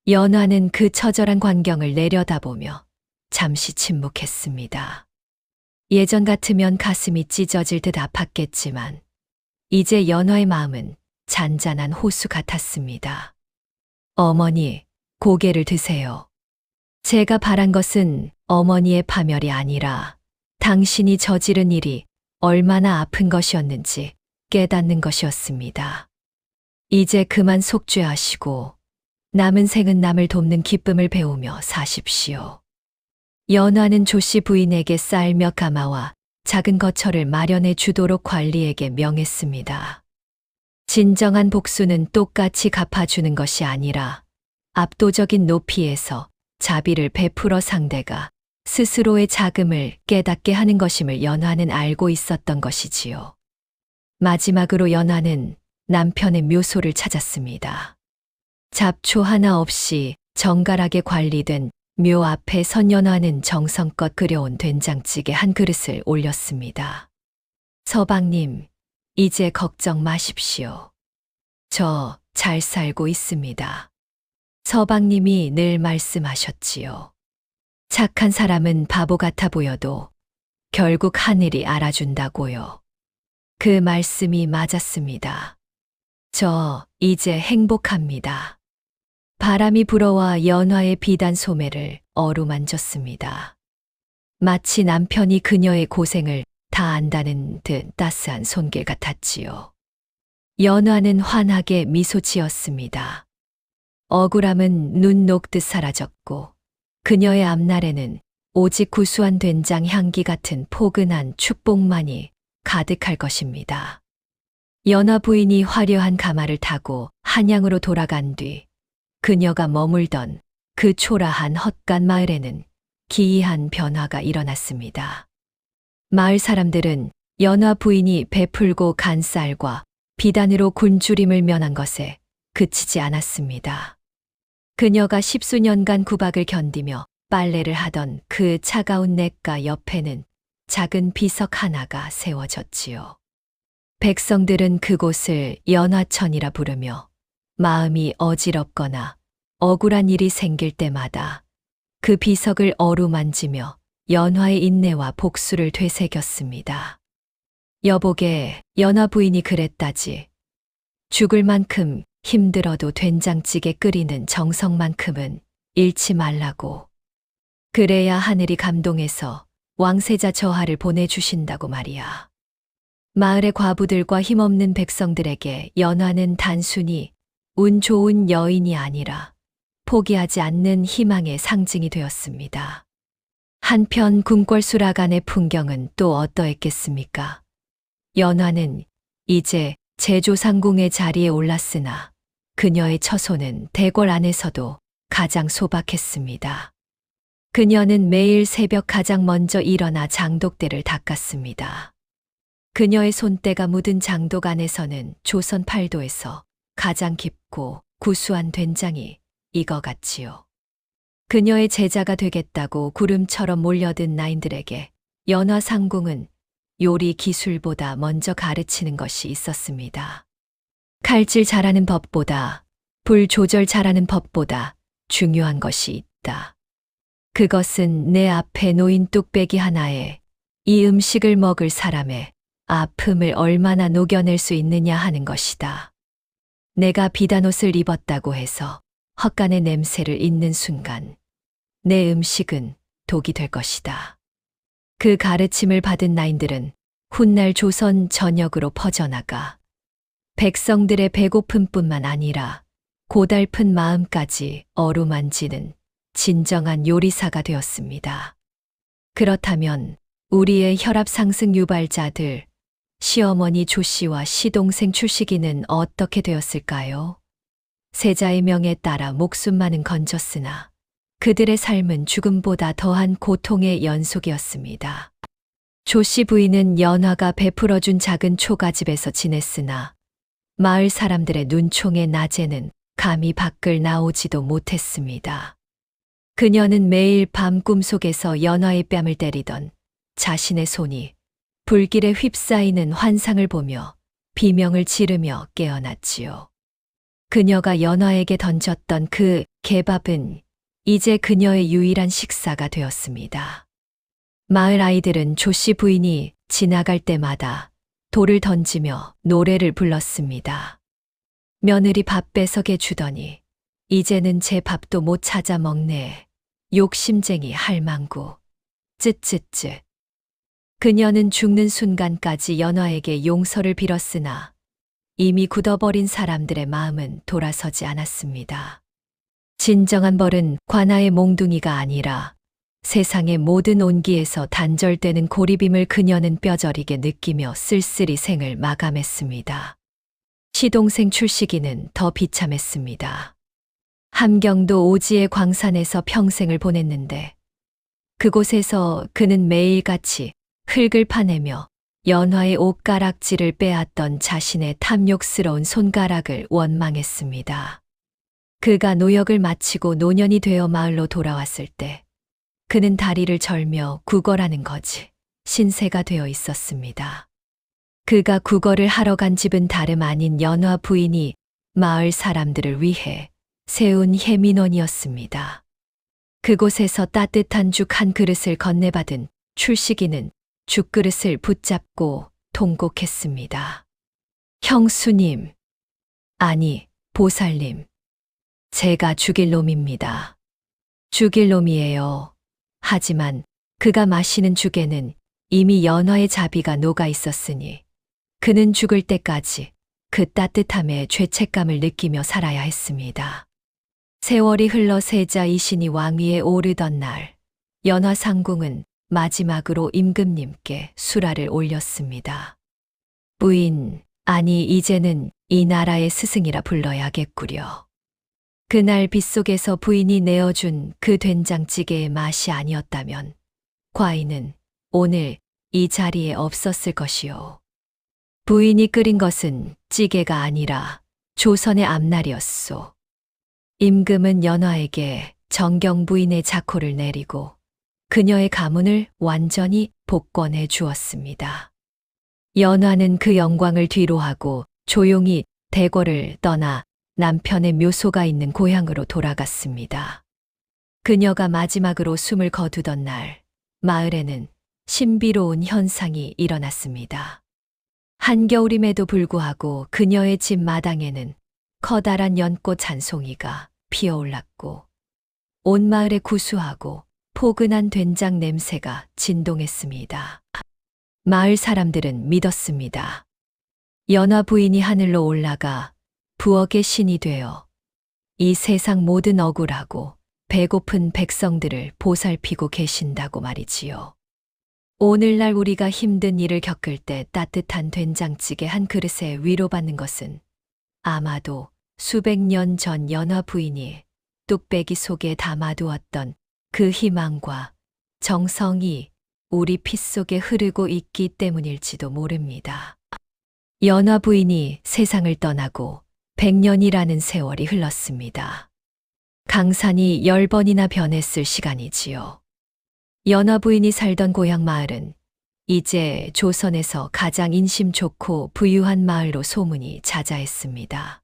연화는 그 처절한 광경을 내려다보며 잠시 침묵했습니다. 예전 같으면 가슴이 찢어질 듯 아팠겠지만 이제 연화의 마음은 잔잔한 호수 같았습니다. 어머니, 고개를 드세요. 제가 바란 것은 어머니의 파멸이 아니라 당신이 저지른 일이 얼마나 아픈 것이었는지 깨닫는 것이었습니다. 이제 그만 속죄하시고 남은 생은 남을 돕는 기쁨을 배우며 사십시오. 연화는 조씨 부인에게 쌀 몇 가마와 작은 거처를 마련해 주도록 관리에게 명했습니다. 진정한 복수는 똑같이 갚아주는 것이 아니라 압도적인 높이에서 자비를 베풀어 상대가 스스로의 자금을 깨닫게 하는 것임을 연화는 알고 있었던 것이지요. 마지막으로 연화는 남편의 묘소를 찾았습니다. 잡초 하나 없이 정갈하게 관리된 묘 앞에 선 연화는 정성껏 끓여온 된장찌개 한 그릇을 올렸습니다. 서방님, 이제 걱정 마십시오. 저 잘 살고 있습니다. 서방님이 늘 말씀하셨지요. 착한 사람은 바보 같아 보여도 결국 하늘이 알아준다고요. 그 말씀이 맞았습니다. 저 이제 행복합니다. 바람이 불어와 연화의 비단 소매를 어루만졌습니다. 마치 남편이 그녀의 고생을 다 안다는 듯 따스한 손길 같았지요. 연화는 환하게 미소 지었습니다. 억울함은 눈 녹듯 사라졌고 그녀의 앞날에는 오직 구수한 된장 향기 같은 포근한 축복만이 가득할 것입니다. 연화 부인이 화려한 가마를 타고 한양으로 돌아간 뒤 그녀가 머물던 그 초라한 헛간 마을에는 기이한 변화가 일어났습니다. 마을 사람들은 연화 부인이 베풀고 간 쌀과 비단으로 굶주림을 면한 것에 그치지 않았습니다. 그녀가 10수년간 구박을 견디며 빨래를 하던 그 차가운 냇가 옆에는 작은 비석 하나가 세워졌지요. 백성들은 그곳을 연화천이라 부르며 마음이 어지럽거나 억울한 일이 생길 때마다 그 비석을 어루만지며 연화의 인내와 복수를 되새겼습니다. 여보게, 연화 부인이 그랬다지. 죽을 만큼 힘들어도 된장찌개 끓이는 정성만큼은 잃지 말라고. 그래야 하늘이 감동해서 왕세자 저하를 보내주신다고 말이야. 마을의 과부들과 힘없는 백성들에게 연화는 단순히 운 좋은 여인이 아니라 포기하지 않는 희망의 상징이 되었습니다. 한편 궁궐수락안의 풍경은 또 어떠했겠습니까? 연화는 이제 제조상궁의 자리에 올랐으나 그녀의 처소는 대궐 안에서도 가장 소박했습니다. 그녀는 매일 새벽 가장 먼저 일어나 장독대를 닦았습니다. 그녀의 손때가 묻은 장독 안에서는 조선 팔도에서 가장 깊고 구수한 된장이 익어갔지요. 그녀의 제자가 되겠다고 구름처럼 몰려든 나인들에게 연화 상궁은 요리 기술보다 먼저 가르치는 것이 있었습니다. 칼질 잘하는 법보다, 불 조절 잘하는 법보다 중요한 것이 있다. 그것은 내 앞에 놓인 뚝배기 하나에 이 음식을 먹을 사람의 아픔을 얼마나 녹여낼 수 있느냐 하는 것이다. 내가 비단옷을 입었다고 해서 헛간의 냄새를 잊는 순간 내 음식은 독이 될 것이다. 그 가르침을 받은 나인들은 훗날 조선 전역으로 퍼져나가 백성들의 배고픔뿐만 아니라 고달픈 마음까지 어루만지는 진정한 요리사가 되었습니다. 그렇다면 우리의 혈압 상승 유발자들, 시어머니 조 씨와 시동생 출식이는 어떻게 되었을까요? 세자의 명에 따라 목숨만은 건졌으나 그들의 삶은 죽음보다 더한 고통의 연속이었습니다. 조 씨 부인은 연화가 베풀어준 작은 초가집에서 지냈으나 마을 사람들의 눈총의 낮에는 감히 밖을 나오지도 못했습니다. 그녀는 매일 밤 꿈속에서 연화의 뺨을 때리던 자신의 손이 불길에 휩싸이는 환상을 보며 비명을 지르며 깨어났지요. 그녀가 연화에게 던졌던 그 개밥은 이제 그녀의 유일한 식사가 되었습니다. 마을 아이들은 조 씨 부인이 지나갈 때마다 돌을 던지며 노래를 불렀습니다. 며느리 밥 뺏어게 주더니 이제는 제 밥도 못 찾아 먹네. 욕심쟁이 할망구. 쯧쯧쯧. 그녀는 죽는 순간까지 연화에게 용서를 빌었으나 이미 굳어버린 사람들의 마음은 돌아서지 않았습니다. 진정한 벌은 관아의 몽둥이가 아니라 세상의 모든 온기에서 단절되는 고립임을 그녀는 뼈저리게 느끼며 쓸쓸히 생을 마감했습니다. 시동생 출식이는 더 비참했습니다. 함경도 오지의 광산에서 평생을 보냈는데 그곳에서 그는 매일같이 흙을 파내며 연화의 옷가락질을 빼앗던 자신의 탐욕스러운 손가락을 원망했습니다. 그가 노역을 마치고 노년이 되어 마을로 돌아왔을 때 그는 다리를 절며 구걸하는 거지 신세가 되어 있었습니다. 그가 구걸을 하러 간 집은 다름 아닌 연화 부인이 마을 사람들을 위해 세운 해민원이었습니다. 그곳에서 따뜻한 죽 한 그릇을 건네받은 출식이는 죽그릇을 붙잡고 통곡했습니다. 형수님, 아니 보살님, 제가 죽일 놈입니다. 죽일 놈이에요. 하지만 그가 마시는 죽에는 이미 연화의 자비가 녹아 있었으니 그는 죽을 때까지 그 따뜻함에 죄책감을 느끼며 살아야 했습니다. 세월이 흘러 세자 이신이 왕위에 오르던 날, 연화 상궁은 마지막으로 임금님께 수라를 올렸습니다. 부인, 아니 이제는 이 나라의 스승이라 불러야겠구려. 그날 빗속에서 부인이 내어준 그 된장찌개의 맛이 아니었다면 과인은 오늘 이 자리에 없었을 것이요. 부인이 끓인 것은 찌개가 아니라 조선의 앞날이었소. 임금은 연화에게 정경 부인의 자코를 내리고 그녀의 가문을 완전히 복권해 주었습니다. 연화는 그 영광을 뒤로하고 조용히 대궐을 떠나 남편의 묘소가 있는 고향으로 돌아갔습니다. 그녀가 마지막으로 숨을 거두던 날, 마을에는 신비로운 현상이 일어났습니다. 한겨울임에도 불구하고 그녀의 집 마당에는 커다란 연꽃 한 송이가 피어올랐고 온 마을에 구수하고 포근한 된장 냄새가 진동했습니다. 마을 사람들은 믿었습니다. 연화 부인이 하늘로 올라가 부엌의 신이 되어 이 세상 모든 억울하고 배고픈 백성들을 보살피고 계신다고 말이지요. 오늘날 우리가 힘든 일을 겪을 때 따뜻한 된장찌개 한 그릇에 위로받는 것은 아마도 수백 년 전 연화 부인이 뚝배기 속에 담아두었던 그 희망과 정성이 우리 피 속에 흐르고 있기 때문일지도 모릅니다. 연화 부인이 세상을 떠나고 100년이라는 세월이 흘렀습니다. 강산이 10번이나 변했을 시간이지요. 연화 부인이 살던 고향 마을은 이제 조선에서 가장 인심 좋고 부유한 마을로 소문이 자자했습니다.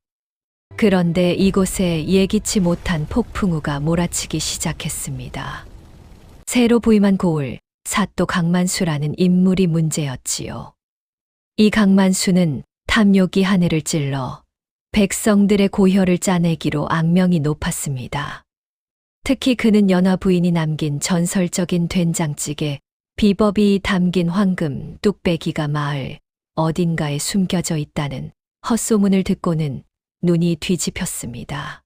그런데 이곳에 예기치 못한 폭풍우가 몰아치기 시작했습니다. 새로 부임한 고을 사또 강만수라는 인물이 문제였지요. 이 강만수는 탐욕이 하늘을 찔러 백성들의 고혈을 짜내기로 악명이 높았습니다. 특히 그는 연화 부인이 남긴 전설적인 된장찌개, 비법이 담긴 황금 뚝배기가 마을 어딘가에 숨겨져 있다는 헛소문을 듣고는 눈이 뒤집혔습니다.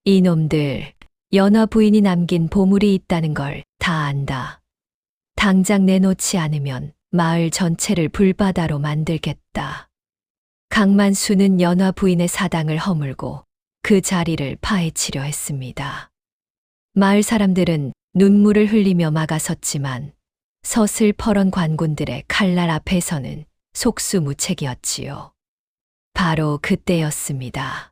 이놈들, 연화 부인이 남긴 보물이 있다는 걸 다 안다. 당장 내놓지 않으면 마을 전체를 불바다로 만들겠다. 강만수는 연화 부인의 사당을 허물고 그 자리를 파헤치려 했습니다. 마을 사람들은 눈물을 흘리며 막아섰지만 서슬퍼런 관군들의 칼날 앞에서는 속수무책이었지요. 바로 그때였습니다.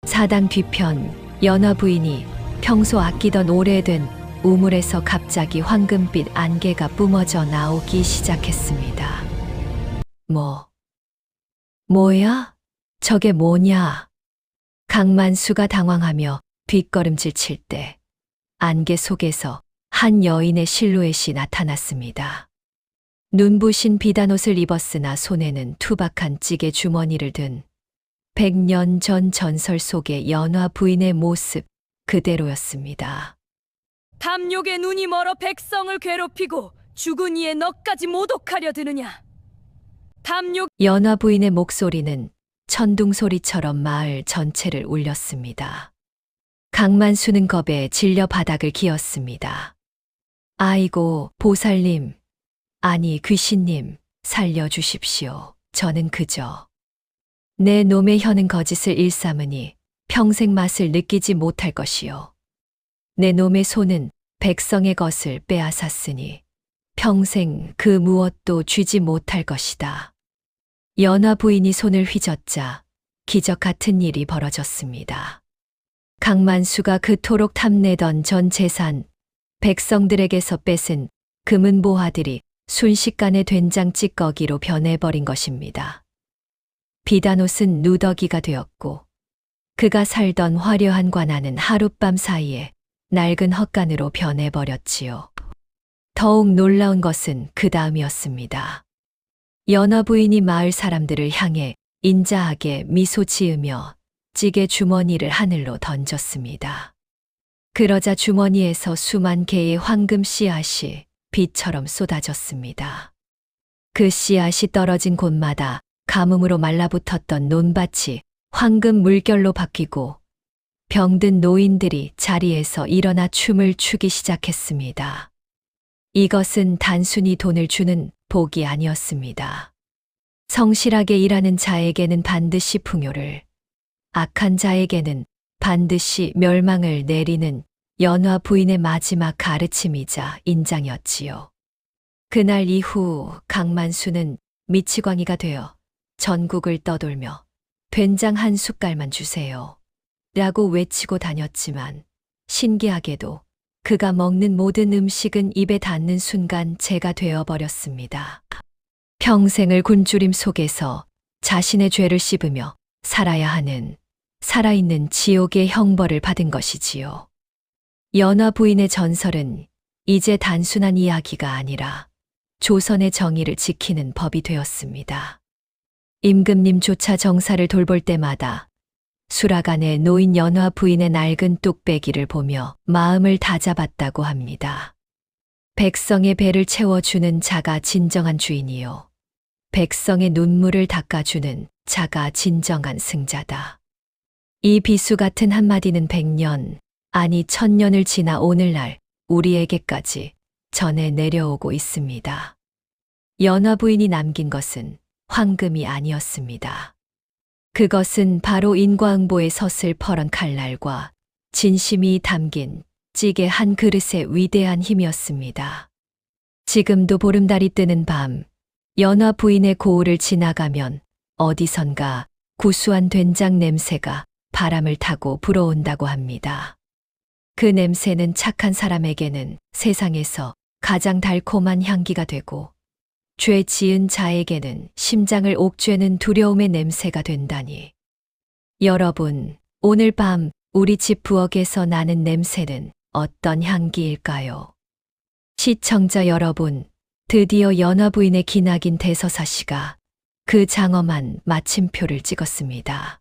사당 뒤편 연화 부인이 평소 아끼던 오래된 우물에서 갑자기 황금빛 안개가 뿜어져 나오기 시작했습니다. 뭐야? 저게 뭐냐? 강만수가 당황하며 뒷걸음질 칠 때 안개 속에서 한 여인의 실루엣이 나타났습니다. 눈부신 비단옷을 입었으나 손에는 투박한 찌개 주머니를 든 100년 전 전설 속의 연화 부인의 모습 그대로였습니다. 탐욕에 눈이 멀어 백성을 괴롭히고 죽은 이의 너까지 모독하려 드느냐. 탐욕 연화 부인의 목소리는 천둥 소리처럼 마을 전체를 울렸습니다. 강만수는 겁에 질려 바닥을 기었습니다. 아이고, 보살님, 아니 귀신님, 살려주십시오. 저는 그저 내 놈의 혀는 거짓을 일삼으니 평생 맛을 느끼지 못할 것이요. 내 놈의 손은 백성의 것을 빼앗았으니 평생 그 무엇도 쥐지 못할 것이다. 연화 부인이 손을 휘젓자 기적 같은 일이 벌어졌습니다. 강만수가 그토록 탐내던 전 재산, 백성들에게서 뺏은 금은 보화들이 순식간에 된장 찌꺼기로 변해버린 것입니다. 비단옷은 누더기가 되었고 그가 살던 화려한 관아는 하룻밤 사이에 낡은 헛간으로 변해버렸지요. 더욱 놀라운 것은 그 다음이었습니다. 연화 부인이 마을 사람들을 향해 인자하게 미소 지으며 찌개 주머니를 하늘로 던졌습니다. 그러자 주머니에서 수만 개의 황금 씨앗이 비처럼 쏟아졌습니다. 그 씨앗이 떨어진 곳마다 가뭄으로 말라붙었던 논밭이 황금 물결로 바뀌고 병든 노인들이 자리에서 일어나 춤을 추기 시작했습니다. 이것은 단순히 돈을 주는 복이 아니었습니다. 성실하게 일하는 자에게는 반드시 풍요를, 악한 자에게는 반드시 멸망을 내리는 연화 부인의 마지막 가르침이자 인장이었지요. 그날 이후 강만수는 미치광이가 되어 전국을 떠돌며 된장 한 숟갈만 주세요 라고 외치고 다녔지만 신기하게도 그가 먹는 모든 음식은 입에 닿는 순간 죄가 되어버렸습니다. 평생을 굶주림 속에서 자신의 죄를 씹으며 살아야 하는 살아있는 지옥의 형벌을 받은 것이지요. 연화 부인의 전설은 이제 단순한 이야기가 아니라 조선의 정의를 지키는 법이 되었습니다. 임금님조차 정사를 돌볼 때마다 수락 안에 놓인 연화 부인의 낡은 뚝배기를 보며 마음을 다잡았다고 합니다. 백성의 배를 채워주는 자가 진정한 주인이요. 백성의 눈물을 닦아주는 자가 진정한 승자다. 이 비수 같은 한마디는 100년, 아니 1000년을 지나 오늘날 우리에게까지 전해 내려오고 있습니다. 연화 부인이 남긴 것은 황금이 아니었습니다. 그것은 바로 인과응보의 서슬퍼런 칼날과 진심이 담긴 찌개 한 그릇의 위대한 힘이었습니다. 지금도 보름달이 뜨는 밤, 연화 부인의 고을을 지나가면 어디선가 구수한 된장 냄새가 바람을 타고 불어온다고 합니다. 그 냄새는 착한 사람에게는 세상에서 가장 달콤한 향기가 되고 죄 지은 자에게는 심장을 옥죄는 두려움의 냄새가 된다니. 여러분, 오늘 밤 우리 집 부엌에서 나는 냄새는 어떤 향기일까요? 시청자 여러분, 드디어 연화부인의 기나긴 대서사 씨가 그 장엄한 마침표를 찍었습니다.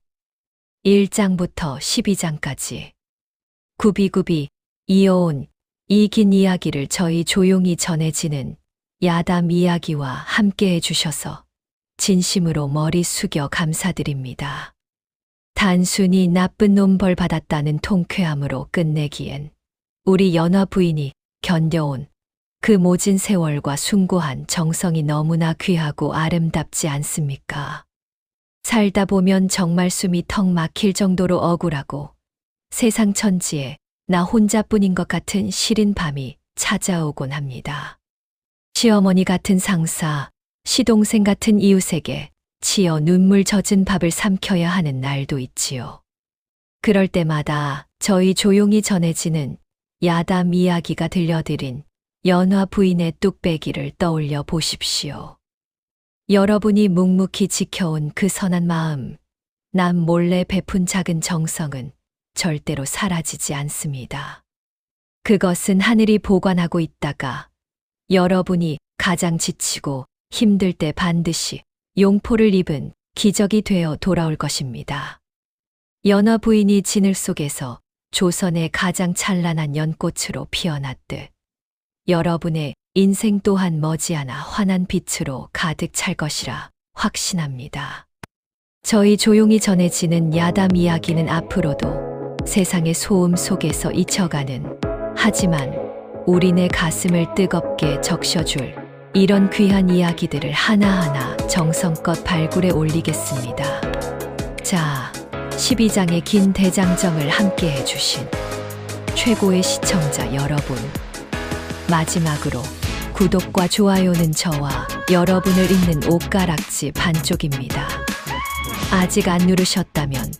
1장부터 12장까지 굽이굽이 이어온 이 긴 이야기를 저희 조용히 전해지는 야담 이야기와 함께 해주셔서 진심으로 머리 숙여 감사드립니다. 단순히 나쁜 놈 벌 받았다는 통쾌함으로 끝내기엔 우리 연화 부인이 견뎌온 그 모진 세월과 숭고한 정성이 너무나 귀하고 아름답지 않습니까? 살다 보면 정말 숨이 턱 막힐 정도로 억울하고 세상 천지에 나 혼자뿐인 것 같은 시린 밤이 찾아오곤 합니다. 시어머니 같은 상사, 시동생 같은 이웃에게 치여 눈물 젖은 밥을 삼켜야 하는 날도 있지요. 그럴 때마다 저희 조용히 전해지는 야담 이야기가 들려드린 연화 부인의 뚝배기를 떠올려 보십시오. 여러분이 묵묵히 지켜온 그 선한 마음, 남 몰래 베푼 작은 정성은 절대로 사라지지 않습니다. 그것은 하늘이 보관하고 있다가 여러분이 가장 지치고 힘들 때 반드시 용포를 입은 기적이 되어 돌아올 것입니다. 연화 부인이 진을 속에서 조선의 가장 찬란한 연꽃으로 피어났듯 여러분의 인생 또한 머지않아 환한 빛으로 가득 찰 것이라 확신합니다. 저희 조용히 전해지는 야담 이야기는 앞으로도 세상의 소음 속에서 잊혀가는, 하지만 우리네 가슴을 뜨겁게 적셔줄 이런 귀한 이야기들을 하나하나 정성껏 발굴해 올리겠습니다. 자, 12장의 긴 대장정을 함께 해주신 최고의 시청자 여러분, 마지막으로 구독과 좋아요는 저와 여러분을 잇는 옷가락지 반쪽입니다. 아직 안 누르셨다면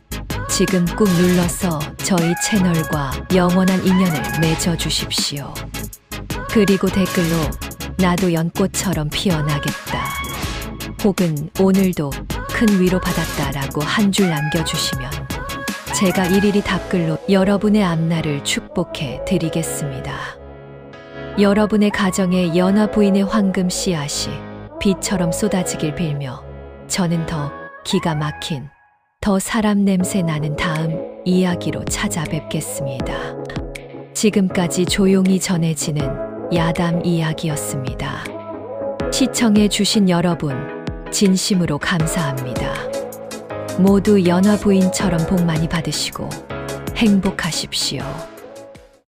지금 꾹 눌러서 저희 채널과 영원한 인연을 맺어 주십시오. 그리고 댓글로 나도 연꽃처럼 피어나겠다, 혹은 오늘도 큰 위로 받았다라고 한 줄 남겨주시면 제가 일일이 답글로 여러분의 앞날을 축복해 드리겠습니다. 여러분의 가정에 연화 부인의 황금 씨앗이 비처럼 쏟아지길 빌며 저는 더 기가 막힌, 더 사람 냄새 나는 다음 이야기로 찾아뵙겠습니다. 지금까지 조용히 전해지는 야담 이야기였습니다. 시청해 주신 여러분, 진심으로 감사합니다. 모두 연화 부인처럼 복 많이 받으시고 행복하십시오.